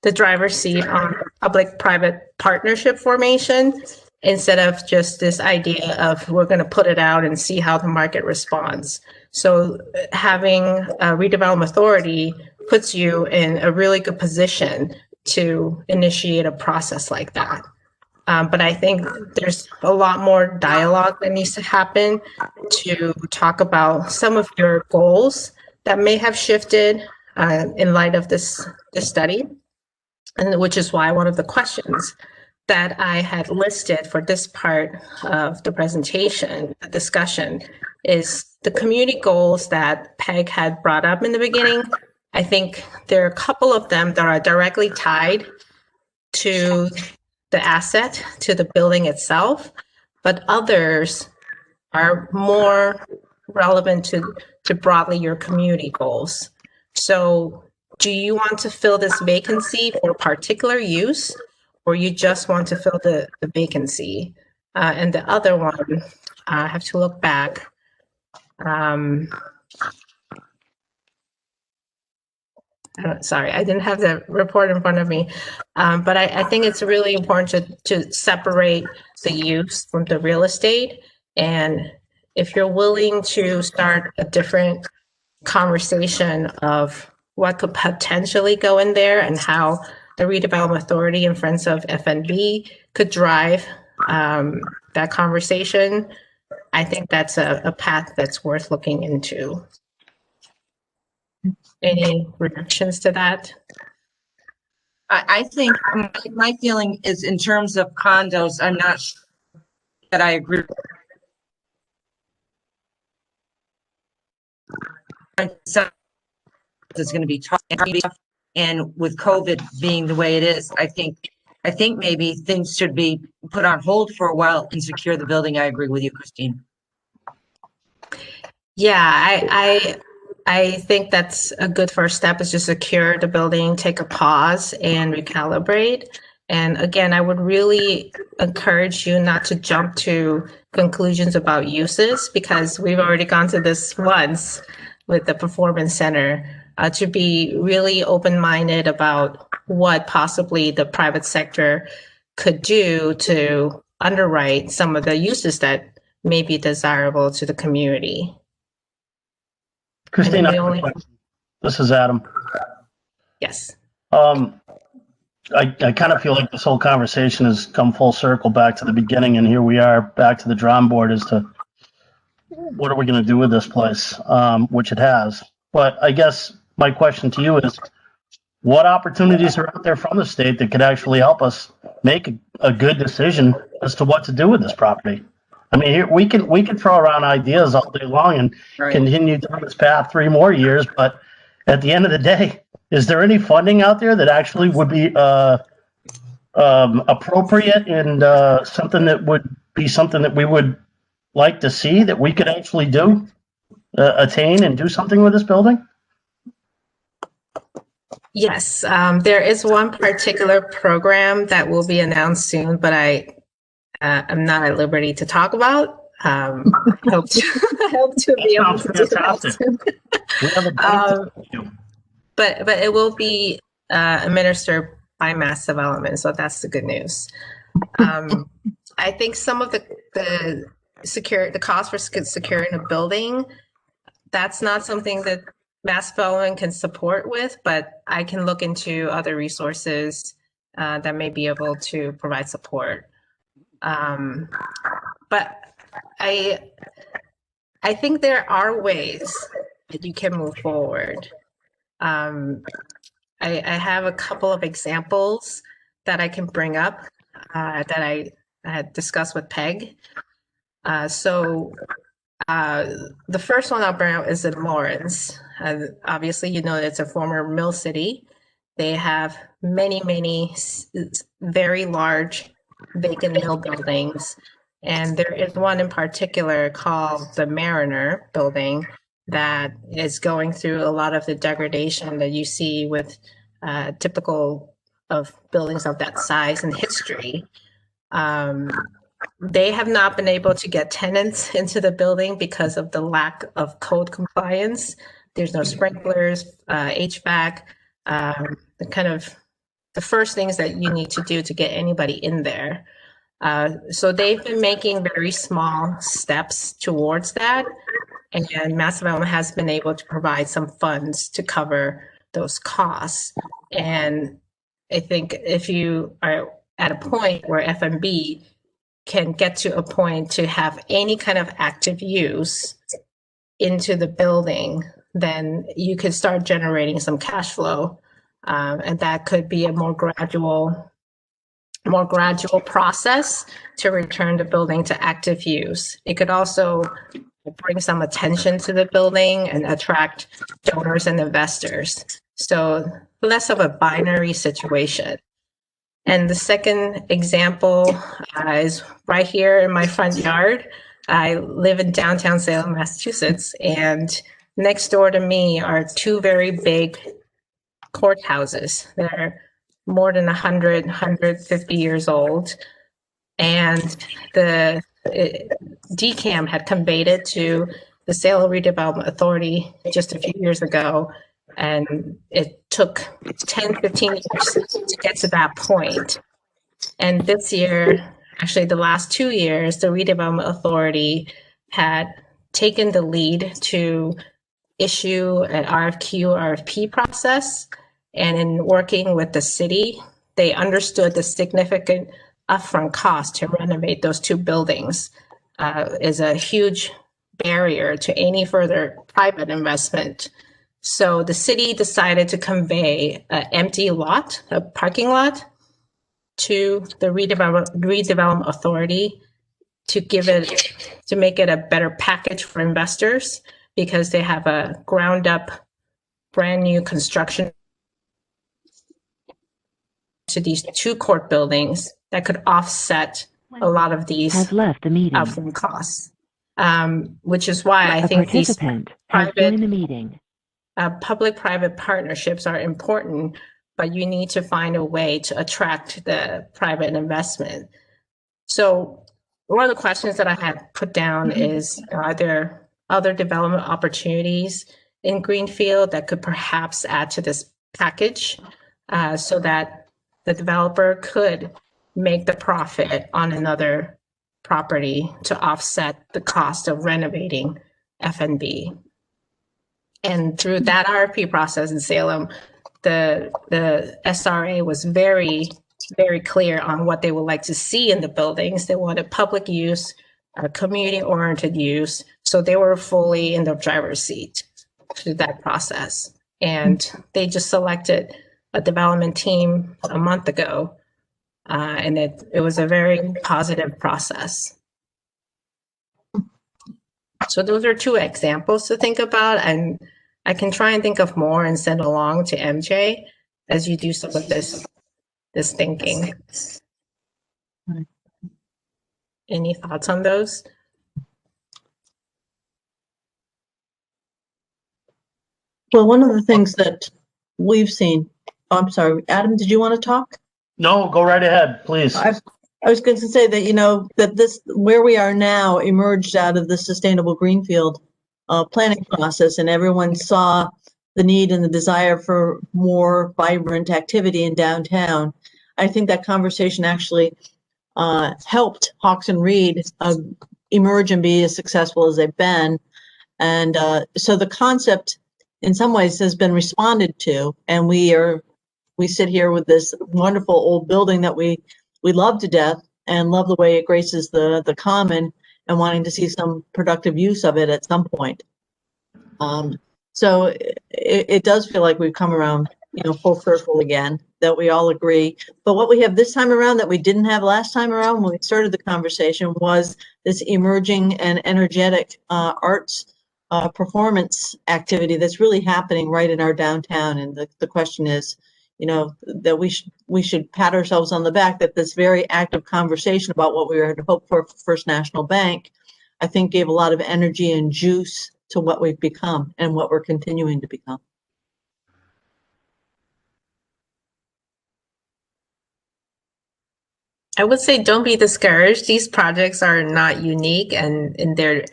the driver's seat on public-private partnership formation instead of just this idea of we're going to put it out and see how the market responds. So having a redevelopment authority puts you in a really good position to initiate a process like that. But I think there's a lot more dialogue that needs to happen to talk about some of your goals that may have shifted in light of this study, and which is why one of the questions that I had listed for this part of the presentation, the discussion, is the community goals that Peg had brought up in the beginning. I think there are a couple of them that are directly tied to the asset, to the building itself, but others are more relevant to broadly your community goals. So do you want to fill this vacancy for particular use, or you just want to fill the vacancy? And the other one, I have to look back. Sorry, I didn't have the report in front of me, but I think it's really important to separate the use from the real estate. And if you're willing to start a different conversation of what could potentially go in there and how the redevelopment authority in front of FNB could drive that conversation, I think that's a path that's worth looking into. Any reactions to that? I think my feeling is in terms of condos, I'm not sure that I agree. It's going to be tough, and with COVID being the way it is, I think maybe things should be put on hold for a while and secure the building. I agree with you, Christine. Yeah, I think that's a good first step, is to secure the building, take a pause and recalibrate. And again, I would really encourage you not to jump to conclusions about uses, because we've already gone to this once with the performance center, to be really open-minded about what possibly the private sector could do to underwrite some of the uses that may be desirable to the community. Christine, this is Adam. Yes. I kind of feel like this whole conversation has come full circle back to the beginning, and here we are back to the drawing board as to what are we going to do with this place, which it has. But I guess my question to you is, what opportunities are out there from the state that could actually help us make a good decision as to what to do with this property? I mean, here we can throw around ideas all day long and continue down this path 3 more years, but at the end of the day, is there any funding out there that actually would be appropriate and something that would be something that we would like to see, that we could actually do, attain and do something with this building? Yes, there is one particular program that will be announced soon, but I'm not at liberty to talk about. I hope to be able to do that soon. But it will be administered by Mass Development, so that's the good news. I think some of the cost for securing a building, that's not something that Mass Development can support with, but I can look into other resources that may be able to provide support. But I think there are ways that you can move forward. I have a couple of examples that I can bring up that I had discussed with Peg. The first one I'll bring up is in Lawrence. Obviously, you know, it's a former mill city. They have many, many very large vacant mill buildings. And there is one in particular called the Mariner building that is going through a lot of the degradation that you see with typical of buildings of that size and history. They have not been able to get tenants into the building because of the lack of code compliance. There's no sprinklers, HVAC, the first things that you need to do to get anybody in there. So they've been making very small steps towards that. And Mass Development has been able to provide some funds to cover those costs. And I think if you are at a point where FMB can get to a point to have any kind of active use into the building, then you could start generating some cash flow. And that could be a more gradual process to return the building to active use. It could also bring some attention to the building and attract donors and investors. So less of a binary situation. And the second example is right here in my front yard. I live in downtown Salem, Massachusetts, and next door to me are two very big courthouses that are more than 100, 150 years old. And the DCAM had conveyed it to the Salem Redevelopment Authority just a few years ago. And it took 10, 15 years to get to that point. And this year, actually the last 2 years, the Redevelopment Authority had taken the lead to issue an RFP process. And in working with the city, they understood the significant upfront cost to renovate those two buildings is a huge barrier to any further private investment. So the city decided to convey an empty lot, a parking lot, to the redevelopment authority to make it a better package for investors, because they have a ground up brand new construction to these two court buildings that could offset a lot of these upfront costs. Which is why I think these public-private partnerships are important, but you need to find a way to attract the private investment. So one of the questions that I had put down is, are there other development opportunities in Greenfield that could perhaps add to this package so that the developer could make the profit on another property to offset the cost of renovating FNB? And through that RFP process in Salem, the SRA was very, very clear on what they would like to see in the buildings. They wanted public use, community-oriented use. So they were fully in the driver's seat through that process. And they just selected a development team a month ago. And it was a very positive process. So those are two examples to think about, and I can try and think of more and send along to MJ as you do some of this thinking. Any thoughts on those? Well, one of the things that we've seen, I'm sorry, Adam, did you want to talk? No, go right ahead, please. I was going to say that, that this, where we are now, emerged out of the Sustainable Greenfield planning process, and everyone saw the need and the desire for more vibrant activity in downtown. I think that conversation actually helped Hawks and Reed emerge and be as successful as they've been. And so the concept in some ways has been responded to, and we sit here with this wonderful old building that we love to death and love the way it graces the common. and wanting to see some productive use of it at some point. So it does feel like we've come around, full circle again, that we all agree. But what we have this time around that we didn't have last time around when we started the conversation was this emerging and energetic arts performance activity that's really happening right in our downtown. And the question is, that we should pat ourselves on the back that this very active conversation about what we were to hope for First National Bank, I think gave a lot of energy and juice to what we've become and what we're continuing to become. I would say don't be discouraged. These projects are not unique and in their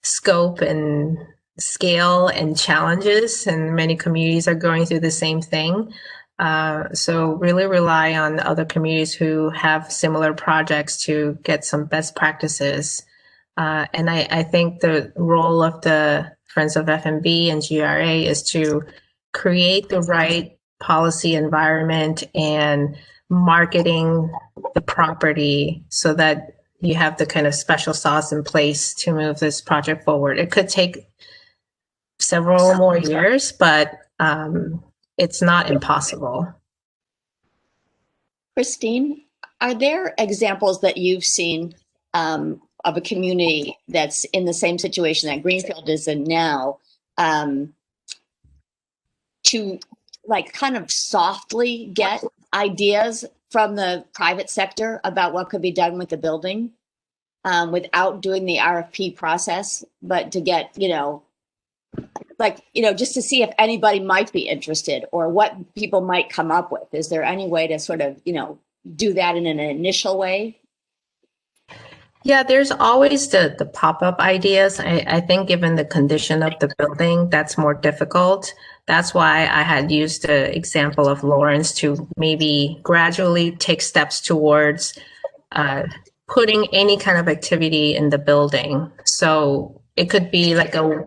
scope and scale and challenges, and many communities are going through the same thing. So really rely on other communities who have similar projects to get some best practices. And I think the role of the Friends of FMB and GRA is to create the right policy environment and marketing the property so that you have the kind of special sauce in place to move this project forward. It could take several more years, but it's not impossible. Christine, are there examples that you've seen of a community that's in the same situation that Greenfield is in now, to like kind of softly get ideas from the private sector about what could be done with the building without doing the RFP process, but to get, just to see if anybody might be interested or what people might come up with? Is there any way to sort of, do that in an initial way? Yeah, there's always the pop-up ideas. I think given the condition of the building, that's more difficult. That's why I had used the example of Lawrence to maybe gradually take steps towards putting any kind of activity in the building. So it could be like a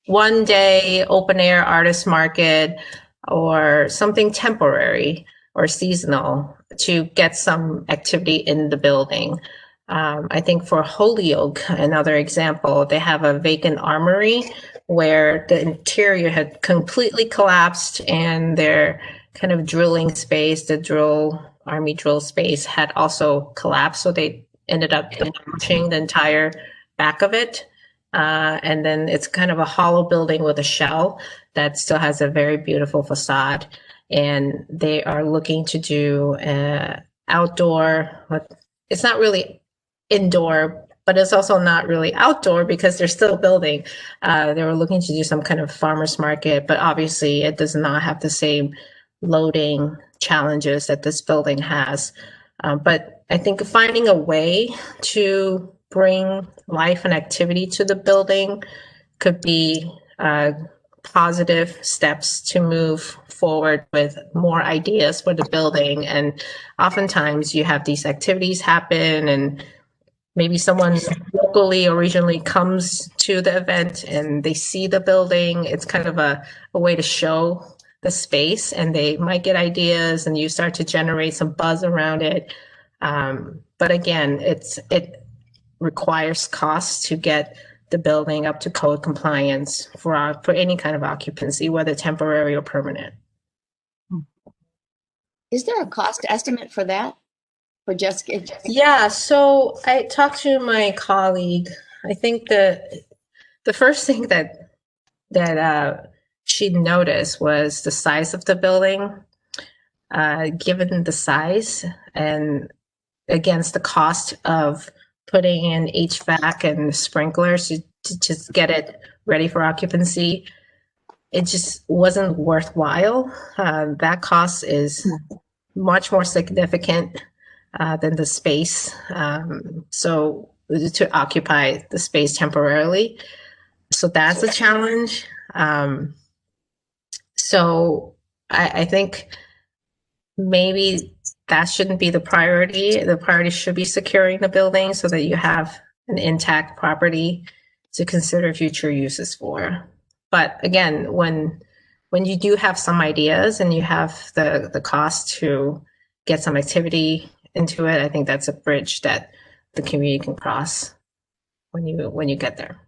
one-day open-air artist market or something temporary or seasonal to get some activity in the building. I think for Holyoke, another example, they have a vacant armory where the interior had completely collapsed and their kind of drilling space, army drill space had also collapsed. So they ended up demolishing the entire back of it. And then it's kind of a hollow building with a shell that still has a very beautiful facade. And they are looking to do outdoor, it's not really indoor, but it's also not really outdoor because they're still building. They were looking to do some kind of farmer's market, but obviously it does not have the same loading challenges that this building has. But I think finding a way to bring life and activity to the building could be positive steps to move forward with more ideas for the building. And oftentimes you have these activities happen and maybe someone locally or regionally comes to the event and they see the building. It's kind of a way to show the space and they might get ideas and you start to generate some buzz around it. But again, it requires costs to get the building up to code compliance for any kind of occupancy, whether temporary or permanent. Is there a cost estimate for that? For just Yeah, so I talked to my colleague. I think the first thing that she noticed was the size of the building. Given the size and against the cost of putting in HVAC and sprinklers to just get it ready for occupancy, it just wasn't worthwhile. That cost is much more significant than the space. So to occupy the space temporarily. So that's a challenge. So I think maybe that shouldn't be the priority. The priority should be securing the building so that you have an intact property to consider future uses for. But again, when you do have some ideas and you have the cost to get some activity into it, I think that's a bridge that the community can cross. when you get there.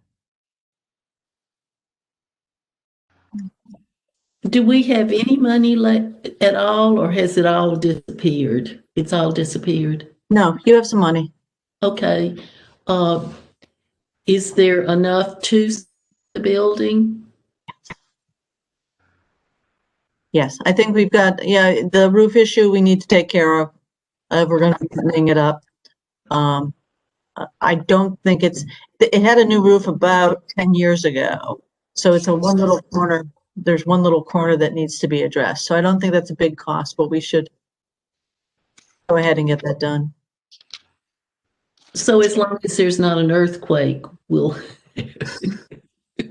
Do we have any money left at all, or has it all disappeared? It's all disappeared. No, you have some money. Okay. Is there enough to the building? Yes, I think we've got, yeah, the roof issue we need to take care of. We're going to be cleaning it up. I don't think it had a new roof about 10 years ago. So it's one little corner. There's one little corner that needs to be addressed. So I don't think that's a big cost, but we should go ahead and get that done. So as long as there's not an earthquake, we'll.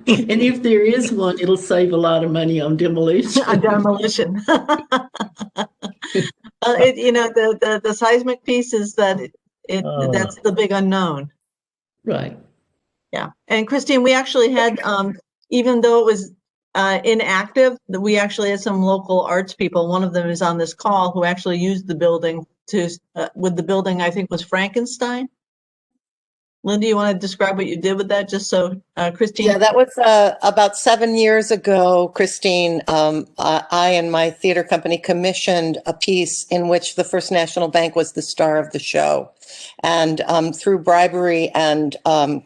And if there is one, it'll save a lot of money on demolition. On demolition. The seismic piece is that that's the big unknown. Right. Yeah. And Christine, we actually had, even though it was inactive, we actually had some local arts people. One of them is on this call who actually used the building with the building, I think was Frankenstein. Linda, you want to describe what you did with that, just so Christine? Yeah, that was about 7 years ago, Christine. I and my theater company commissioned a piece in which the First National Bank was the star of the show. And through bribery and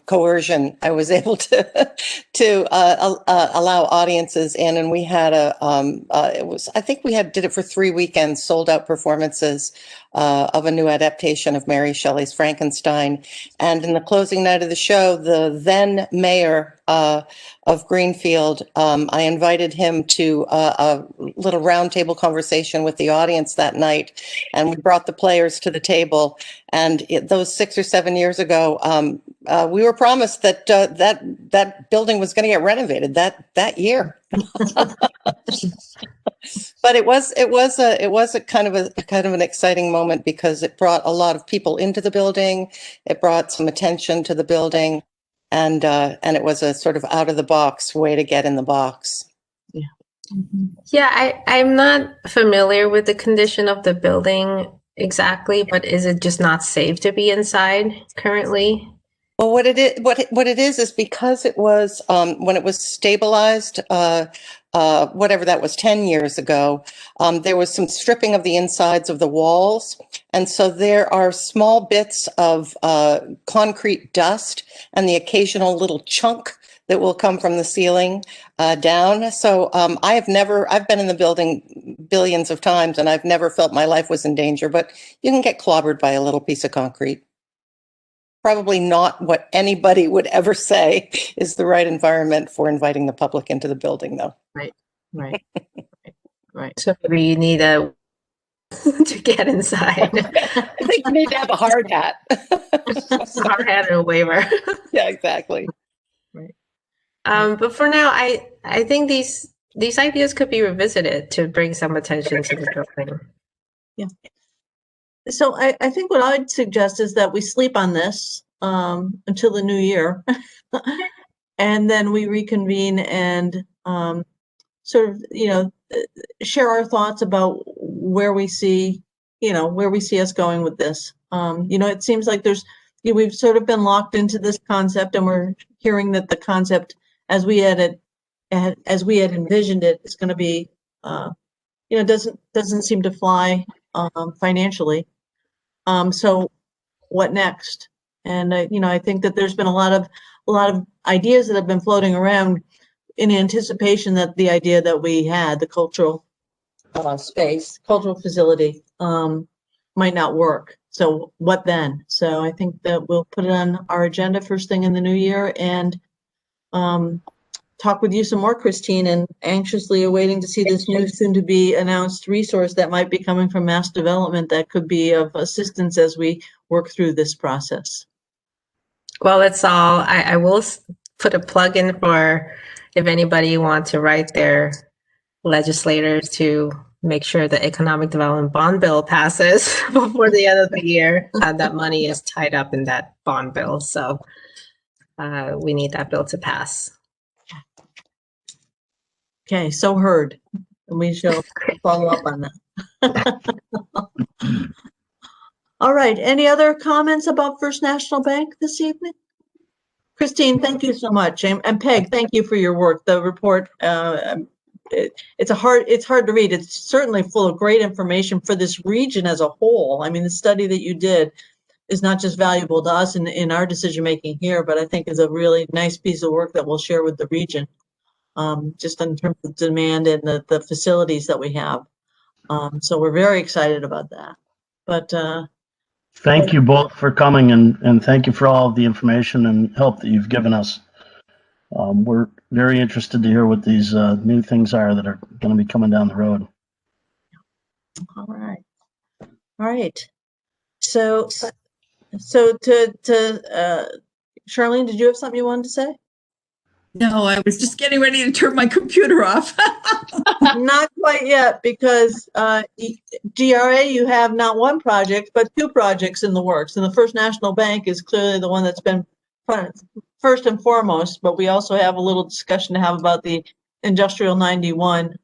coercion, I was able to allow audiences in. And we had I think we did it for 3 weekends, sold out performances of a new adaptation of Mary Shelley's Frankenstein. And in the closing night of the show, the then mayor of Greenfield, I invited him to a little roundtable conversation with the audience that night. And we brought the players to the table. And those 6 or 7 years ago, we were promised that that building was going to get renovated that year. But it was a kind of an exciting moment because it brought a lot of people into the building. It brought some attention to the building, and it was a sort of out of the box way to get in the box. Yeah. Yeah, I'm not familiar with the condition of the building exactly, but is it just not safe to be inside currently? Well, what it is because it was when it was stabilized, whatever that was 10 years ago, there was some stripping of the insides of the walls. And so there are small bits of concrete dust and the occasional little chunk that will come from the ceiling down. So I've been in the building billions of times and I've never felt my life was in danger, but you can get clobbered by a little piece of concrete. Probably not what anybody would ever say is the right environment for inviting the public into the building, though. Right. So maybe you need to get inside. I think you need to have a hard hat. Hard hat or a waiver. Yeah, exactly. Right. But for now, I think these ideas could be revisited to bring some attention to the building. Yeah. So I think what I'd suggest is that we sleep on this until the new year, and then we reconvene and sort of, share our thoughts about where we see us going with this. It seems like we've sort of been locked into this concept, and we're hearing that the concept, as we had envisioned it, is going to be, doesn't seem to fly financially. So what next? And I think that there's been a lot of ideas that have been floating around in anticipation that the idea that we had, the cultural facility, might not work. So what then? So I think that we'll put it on our agenda first thing in the new year and talk with you some more, Christine, and anxiously awaiting to see this new soon to be announced resource that might be coming from Mass Development that could be of assistance as we work through this process. Well, it's all, I will put a plug in for if anybody wants to write their legislators to make sure the economic development bond bill passes before the end of the year. That money is tied up in that bond bill. So we need that bill to pass. Okay, so heard. And we shall follow up on that. All right, any other comments about First National Bank this evening? Christine, thank you so much. And Peg, thank you for your work. The report, it's hard to read. It's certainly full of great information for this region as a whole. I mean, the study that you did is not just valuable to us in our decision making here, but I think is a really nice piece of work that we'll share with the region, just in terms of demand and the facilities that we have. So we're very excited about that. But Thank you both for coming, and thank you for all of the information and help that you've given us. We're very interested to hear what these new things are that are going to be coming down the road. all right. So to Charlene, did you have something you wanted to say? No, I was just getting ready to turn my computer off. Not quite yet, because GRA, you have not one project, but two projects in the works. And the First National Bank is clearly the one that's been first and foremost, but we also have a little discussion to have about the Industrial 91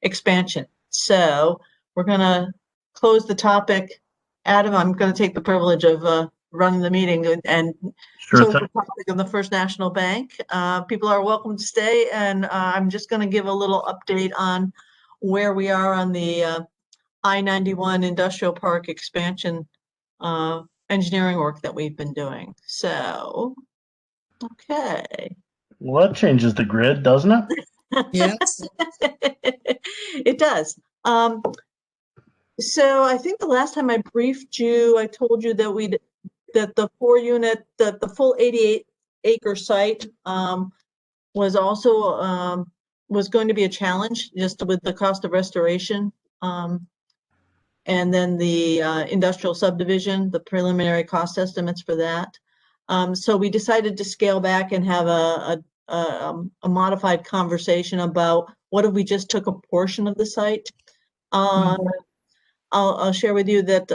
expansion. So we're going to close the topic. Adam, I'm going to take the privilege of running the meeting and Sure close thing. the topic of the First National Bank. People are welcome to stay, and I'm just going to give a little update on where we are on the I-91 Industrial Park expansion engineering work that we've been doing. So, okay. Well, that changes the grid, doesn't it? Yes. It does. So I think the last time I briefed you, I told you that the 4-unit, the full 88-acre site was also was going to be a challenge just with the cost of restoration. And then the industrial subdivision, the preliminary cost estimates for that. So we decided to scale back and have a modified conversation about what if we just took a portion of the site. I'll share with you that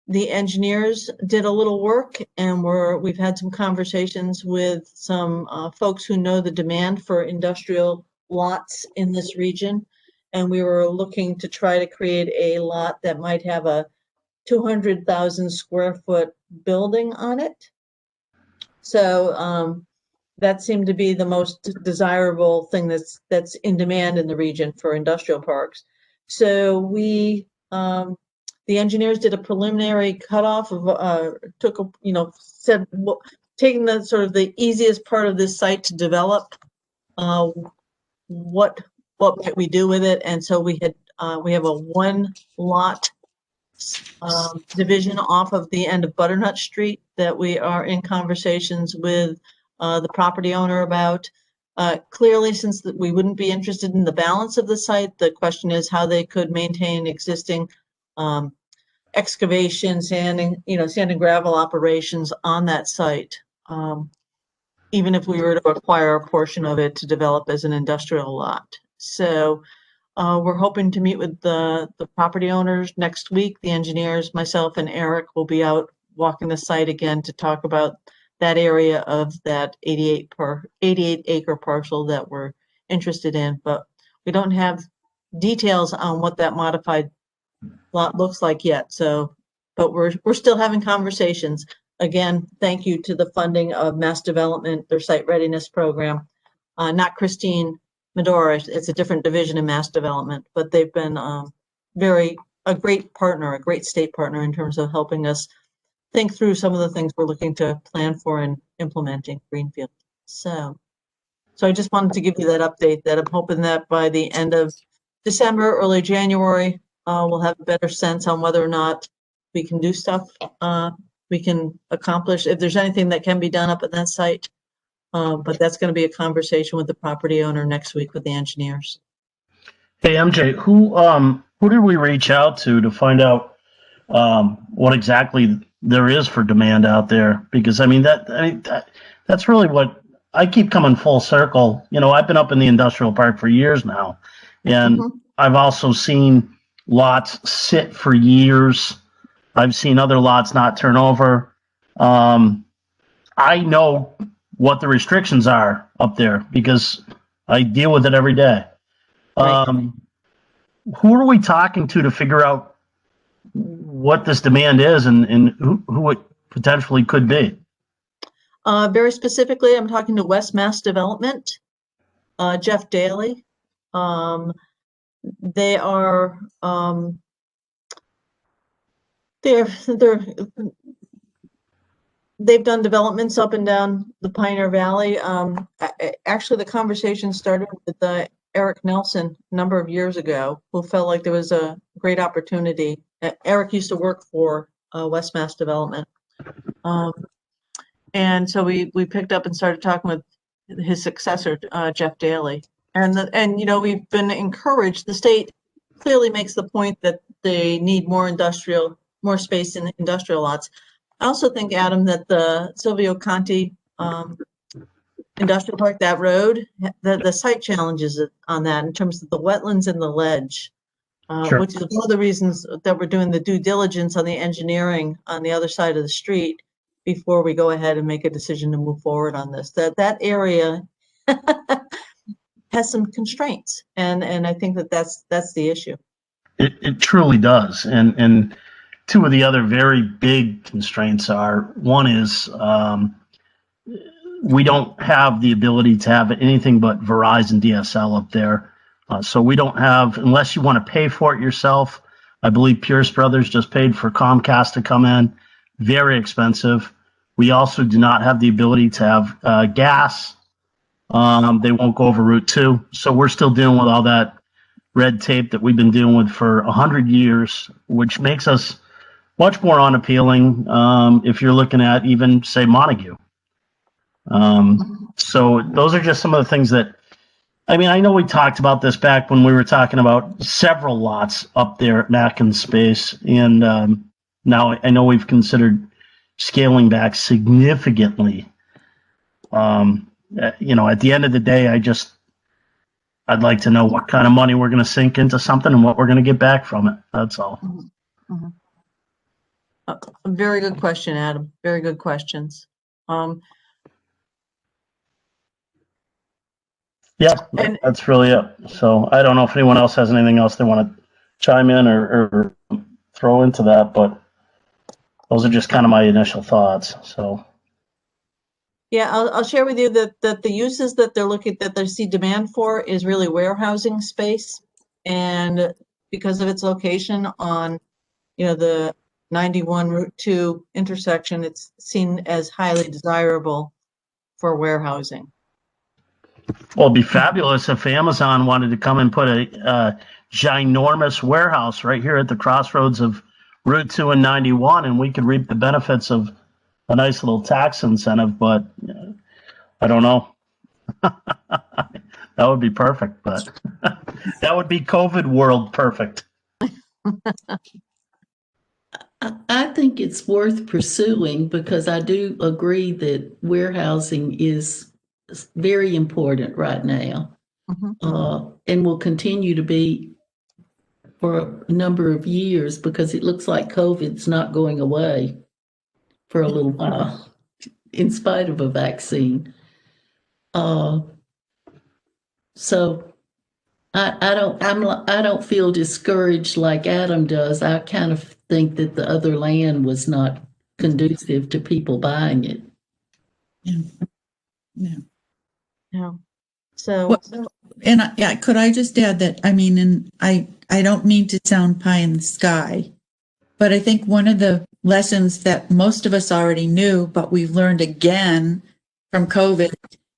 the engineers did a little work, and we've had some conversations with some folks who know the demand for industrial lots in this region. And we were looking to try to create a lot that might have a 200,000 square foot building on it. So that seemed to be the most desirable thing that's in demand in the region for industrial parks. So we, the engineers did a preliminary cutoff of, said, well, taking the sort of the easiest part of this site to develop, what might we do with it? And so we have a 1 lot division off of the end of Butternut Street that we are in conversations with the property owner about. Clearly, since we wouldn't be interested in the balance of the site, the question is how they could maintain existing excavation, sand and gravel operations on that site, even if we were to acquire a portion of it to develop as an industrial lot. So we're hoping to meet with the property owners next week. The engineers, myself and Eric, will be out walking the site again to talk about that area of that 88 acre parcel that we're interested in. But we don't have details on what that modified lot looks like yet. So, but we're still having conversations. Again, thank you to the funding of Mass Development, their site readiness program. Not Christine Medora, it's a different division in Mass Development, but they've been a great partner, a great state partner in terms of helping us think through some of the things we're looking to plan for and implementing Greenfield. So I just wanted to give you that update, that I'm hoping that by the end of December, early January, we'll have a better sense on whether or not we can do stuff we can accomplish, if there's anything that can be done up at that site. But that's going to be a conversation with the property owner next week with the engineers. Hey, MJ, who did we reach out to find out what exactly there is for demand out there? Because I mean that's really what I keep coming full circle. You know, I've been up in the industrial park for years now, and I've also seen lots sit for years. I've seen other lots not turn over. I know what the restrictions are up there because I deal with it every day. Right. Who are we talking to figure out what this demand is and who it potentially could be? Very specifically, I'm talking to West Mass Development, Jeff Daly. They are, they've done developments up and down the Pioneer Valley. Actually, the conversation started with Eric Nelson a number of years ago, who felt like there was a great opportunity. Eric used to work for West Mass Development. And so we picked up and started talking with his successor, Jeff Daly. And you know, we've been encouraged. The state clearly makes the point that they need more space in industrial lots. I also think, Adam, that the Silvio Conti Industrial Park, that road, the site challenges on that in terms of the wetlands and the ledge, Sure. which is one of the reasons that we're doing the due diligence on the engineering on the other side of the street before we go ahead and make a decision to move forward on this. That area has some constraints, and I think that's the issue. It truly does. And two of the other very big constraints are, one is we don't have the ability to have anything but Verizon DSL up there. So we don't have, unless you want to pay for it yourself. I believe Pierce Brothers just paid for Comcast to come in. Very expensive. We also do not have the ability to have gas. They won't go over Route 2. So we're still dealing with all that red tape that we've been dealing with for 100 years, which makes us much more unappealing if you're looking at even, say, Montague. So those are just some of the things that, I mean, I know we talked about this back when we were talking about several lots up there at Mackin Space. And now I know we've considered scaling back significantly. You know, at the end of the day, I'd like to know what kind of money we're going to sink into something and what we're going to get back from it. That's all. Mm-hmm. A very good question, Adam. Very good questions. Yeah, that's really it. So I don't know if anyone else has anything else they want to chime in or throw into that, but those are just kind of my initial thoughts. So. Yeah, I'll share with you that the uses that they see demand for is really warehousing space, and because of its location on, you know, the 91 Route 2 intersection, it's seen as highly desirable for warehousing. Well, it'd be fabulous if Amazon wanted to come and put a ginormous warehouse right here at the crossroads of Route 2 and 91, and we could reap the benefits of a nice little tax incentive, but I don't know. That would be perfect, but that would be COVID world perfect. I think it's worth pursuing because I do agree that warehousing is very important right now, and will continue to be for a number of years because it looks like COVID's not going away for a little while, in spite of a vaccine. So I don't feel discouraged like Adam does. I kind of think that the other land was not conducive to people buying it. Yeah. So, Well, and could I just add that, I mean, and I don't mean to sound pie in the sky, but I think one of the lessons that most of us already knew, but we've learned again from COVID,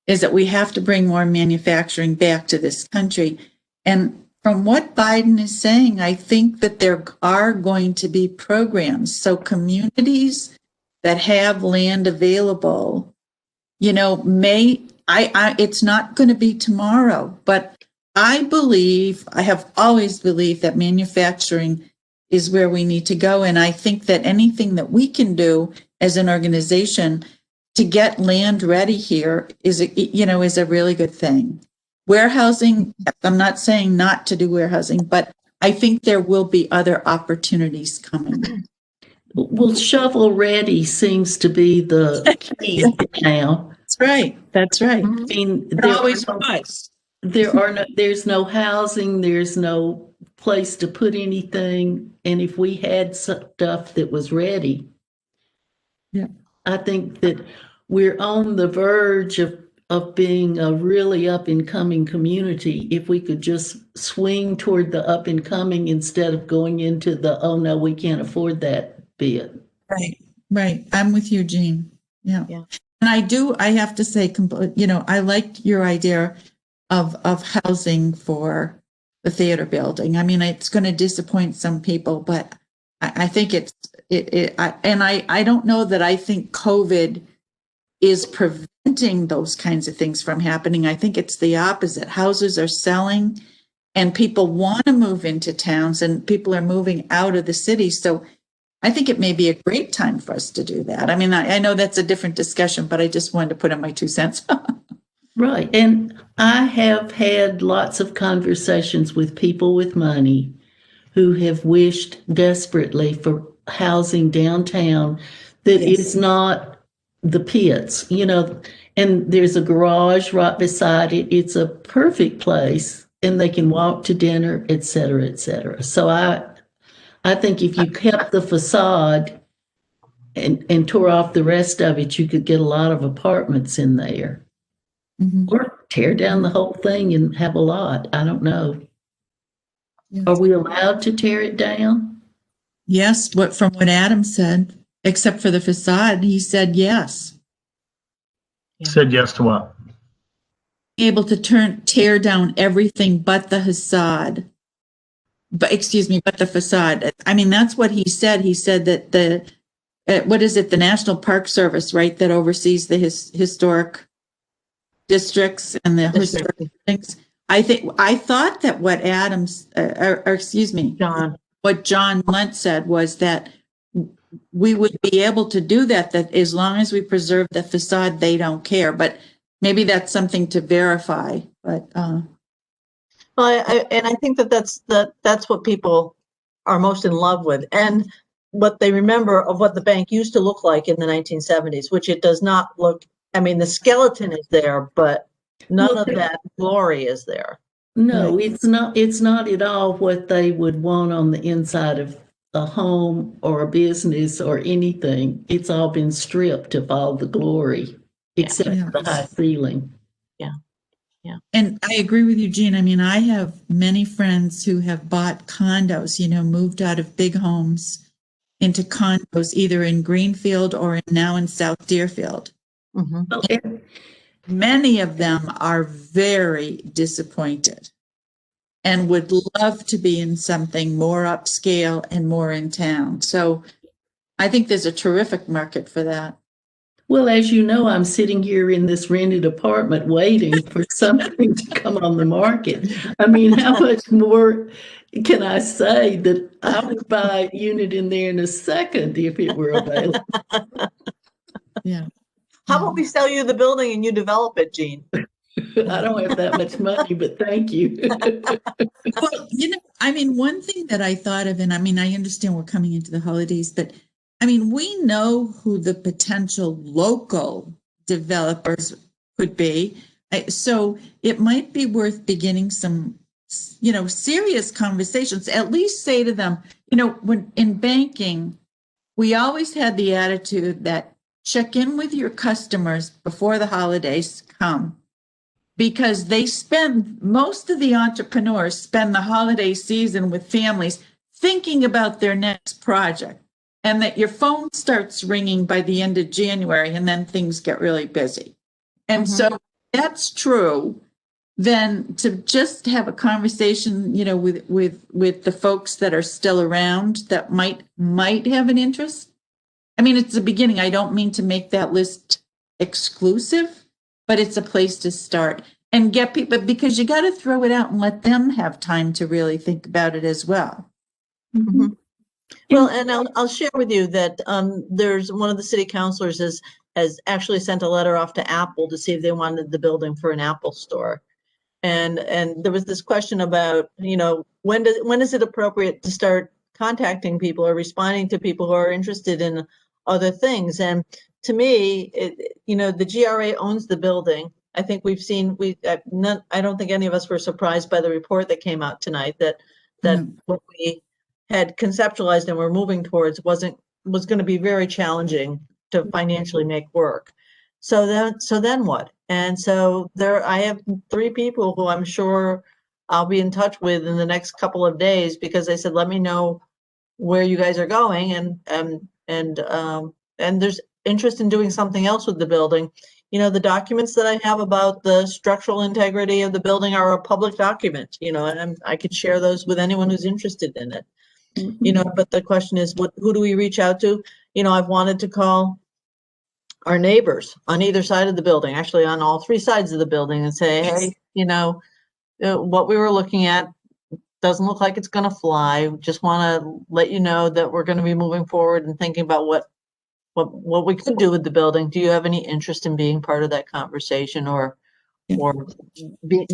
is that we have to bring more manufacturing back to this country. And from what Biden is saying, I think that there are going to be programs. So communities that have land available, you know, it's not going to be tomorrow, but I have always believed that manufacturing is where we need to go. And I think that anything that we can do as an organization to get land ready here is a really good thing. Warehousing, I'm not saying not to do warehousing, but I think there will be other opportunities coming. Well, shovel ready seems to be the key now. That's right. I mean, It always was. There's no housing, there's no place to put anything, and if we had stuff that was ready, yeah, I think that we're on the verge of being a really up and coming community. If we could just swing toward the up and coming instead of going into the, oh no, we can't afford that bit. Right, right. I'm with you, Jean. Yeah. Yeah. And I have to say, I liked your idea of housing for the theater building. I mean, it's going to disappoint some people, but I think I don't know that I think COVID is preventing those kinds of things from happening. I think it's the opposite. Houses are selling and people want to move into towns and people are moving out of the city. So I think it may be a great time for us to do that. I mean, I know that's a different discussion, but I just wanted to put in my 2 cents. Right. And I have had lots of conversations with people with money who have wished desperately for housing downtown that is not the pits, and there's a garage right beside it. It's a perfect place and they can walk to dinner, et cetera, et cetera. So I think if you kept the facade and tore off the rest of it, you could get a lot of apartments in there. Mhm. Or tear down the whole thing and have a lot. I don't know. Yes. Are we allowed to tear it down? Yes, from what Adam said, except for the facade, he said yes. Said yes to what? Able to tear down everything but the facade. But the facade. I mean, that's what he said. He said that the National Park Service, right, that oversees the historic districts and the historic things. I thought that what what John Lent said was that we would be able to do that as long as we preserve the facade, they don't care. But maybe that's something to verify. But Well, I think that's what people are most in love with, and what they remember of what the bank used to look like in the 1970s, which it does not look. I mean, the skeleton is there, but none of that glory is there. No, it's not. It's not at all what they would want on the inside of a home or a business or anything. It's all been stripped of all the glory, except for the high ceiling. And I agree with you, Jean. I mean, I have many friends who have bought condos, moved out of big homes into condos, either in Greenfield or now in South Deerfield. Mm-hmm. Many of them are very disappointed and would love to be in something more upscale and more in town. So I think there's a terrific market for that. Well, as you know, I'm sitting here in this rented apartment waiting for something to come on the market. I mean, how much more can I say that I would buy a unit in there in a second if it were available? Yeah. How about we sell you the building and you develop it, Jean? I don't have that much money, but thank you. Well, I mean, one thing that I thought of, and I mean, I understand we're coming into the holidays, but I mean, we know who the potential local developers could be. So it might be worth beginning some, serious conversations. At least say to them, when in banking, we always had the attitude that check in with your customers before the holidays come, because most of the entrepreneurs spend the holiday season with families thinking about their next project. And that your phone starts ringing by the end of January and then things get really busy. And so if that's true, then to just have a conversation, with the folks that are still around that might have an interest. I mean, it's the beginning. I don't mean to make that list exclusive, but it's a place to start and get people, because you got to throw it out and let them have time to really think about it as well. Mm-hmm. Well, and I'll share with you that there's one of the city councilors has actually sent a letter off to Apple to see if they wanted the building for an Apple store, and there was this question about when is it appropriate to start contacting people or responding to people who are interested in other things. And to me, the GRA owns the building. I think I don't think any of us were surprised by the report that came out tonight that what we had conceptualized and we're moving towards was going to be very challenging to financially make work. So then what? And so I have 3 people who I'm sure I'll be in touch with in the next couple of days, because they said, let me know where you guys are going, and there's interest in doing something else with the building. You know, the documents that I have about the structural integrity of the building are a public document, you know, and I could share those with anyone who's interested in it. You know, but the question is, who do we reach out to? You know, I've wanted to call our neighbors on either side of the building, actually on all 3 sides of the building, and say, hey, you know, what we were looking at doesn't look like it's going to fly. Just want to let you know that we're going to be moving forward and thinking about what we could do with the building. Do you have any interest in being part of that conversation, or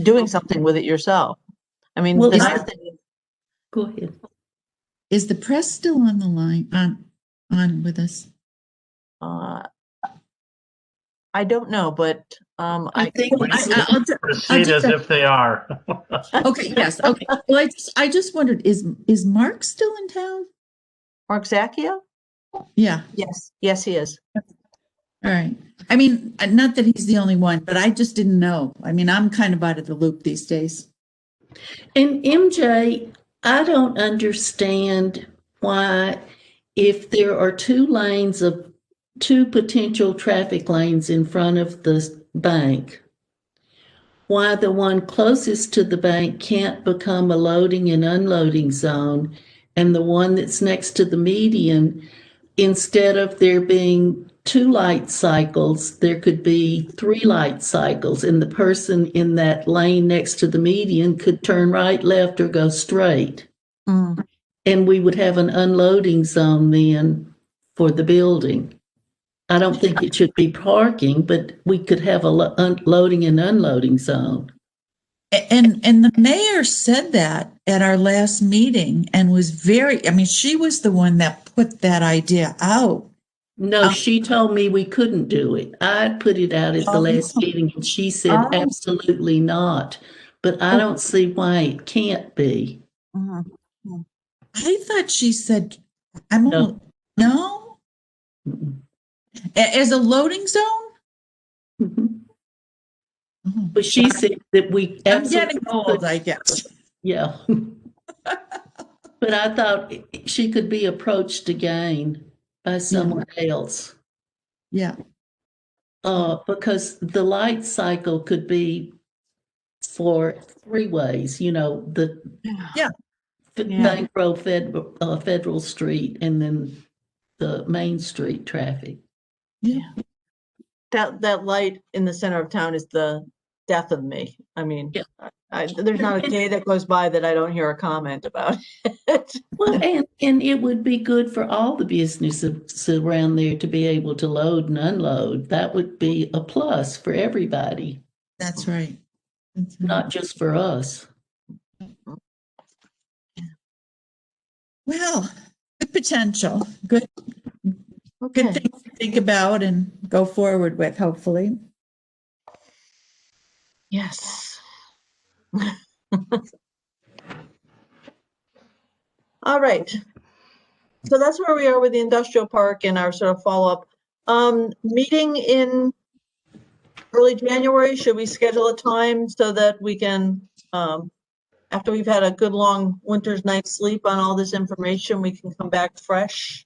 doing something with it yourself? I mean, Well, the nice thing is, go ahead. Is the press still on the line, on with us? I don't know, but I think Proceed as if they are. Okay, yes, okay. Well, I just wondered, is Mark still in town? Mark Zacchio? Yeah, Yes, he is. all right. I mean, not that he's the only one, but I just didn't know. I mean, I'm kind of out of the loop these days. And MJ, I don't understand why, if there are 2 potential traffic lanes in front of the bank, why the one closest to the bank can't become a loading and unloading zone, and the one that's next to the median, instead of there being 2 light cycles, there could be 3 light cycles, and the person in that lane next to the median could turn right, left, or go straight. And we would have an unloading zone then for the building. I don't think it should be parking, but we could have a loading and unloading zone. And the mayor said that at our last meeting, and was very, I mean, she was the one that put that idea out. No, she told me we couldn't do it. I put it out at the last meeting, and she said absolutely not. But I don't see why it can't be. I thought she said, No. No? As a loading zone? But she said that we I'm absolutely getting old, I guess. Yeah. But I thought she could be approached again by someone else. Yeah. Because the light cycle could be for 3 ways, you know, the Bank Road, Federal Street, and then the Main Street traffic. Yeah. That light in the center of town is the death of me. I mean, there's not a day that goes by that I don't hear a comment about it. Well, and it would be good for all the businesses around there to be able to load and unload. That would be a plus for everybody. That's right. Not just for us. Well, good potential. Good Okay. thing to think about and go forward with, hopefully. Yes. All right. So that's where we are with the industrial park and our sort of follow-up. Meeting in early January, should we schedule a time so that we can, after we've had a good long winter's night's sleep on all this information, we can come back fresh?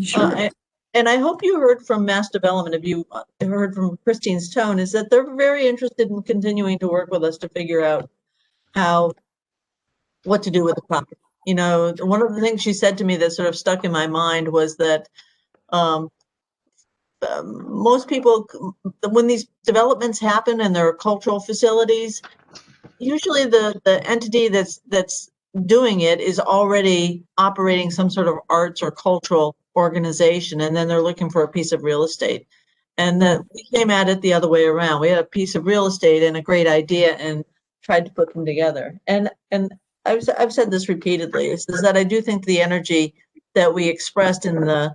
Sure. And I hope you heard from Mass Development, if you heard from Christine's tone, is that they're very interested in continuing to work with us to figure out what to do with the property. You know, one of the things she said to me that sort of stuck in my mind was that most people, when these developments happen and there are cultural facilities, usually the entity that's doing it is already operating some sort of arts or cultural organization, and then they're looking for a piece of real estate. And then we came at it the other way around. We had a piece of real estate and a great idea and tried to put them together. And I've said this repeatedly, is that I do think the energy that we expressed in the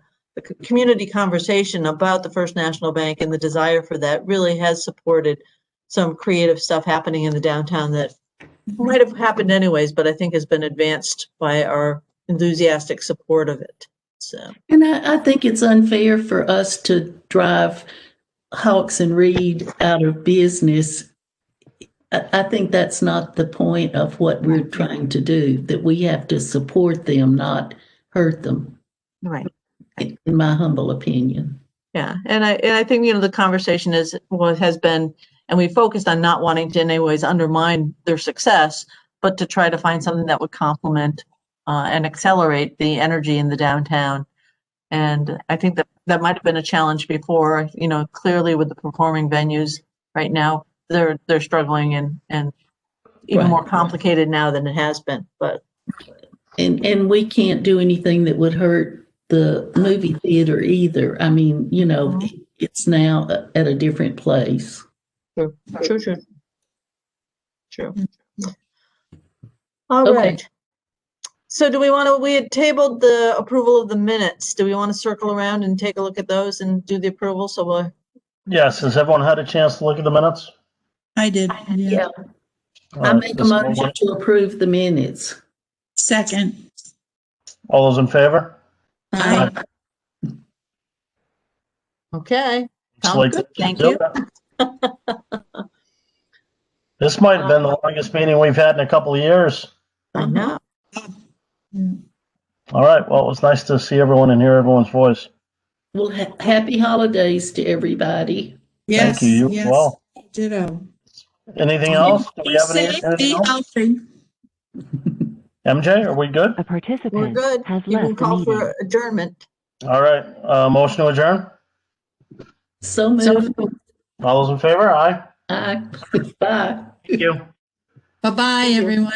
community conversation about the First National Bank and the desire for that really has supported some creative stuff happening in the downtown that might have happened anyways, but I think has been advanced by our enthusiastic support of it. So, and I think it's unfair for us to drive Hawks and Reed out of business, I think that's not the point of what we're trying to do, that we have to support them, not hurt them, Right. in my humble opinion. Yeah, and I think, the conversation has been, and we focused on not wanting to in any ways undermine their success, but to try to find something that would complement and accelerate the energy in the downtown. And I think that might have been a challenge before, clearly with the performing venues right now, they're struggling and even Right. more complicated now than it has been, but. And we can't do anything that would hurt the movie theater either. I mean, it's now at a different place. True. All Okay. right. So we had tabled the approval of the minutes. Do we want to circle around and take a look at those and do the approval? So Yes, has everyone had a chance to look at the minutes? I did. Yeah. All I right, make a this- motion to approve the minutes. Second. All those in favor? Aye. okay. Looks Sounds like good. they Thank do you. it. This might have been the longest meeting we've had in a couple of years. I know. All right, well, it was nice to see everyone and hear everyone's voice. Well, happy holidays to everybody. Yes. Thank you. Yes. Well, Ditto. anything else? Do we Be have safe, anything be else? healthy. MJ, are we good? A participant We're good. has You can left the call meeting. for adjournment. All right, motion to adjourn? So moved. All those in favor? Aye. Bye. Thank you. Bye-bye, everyone.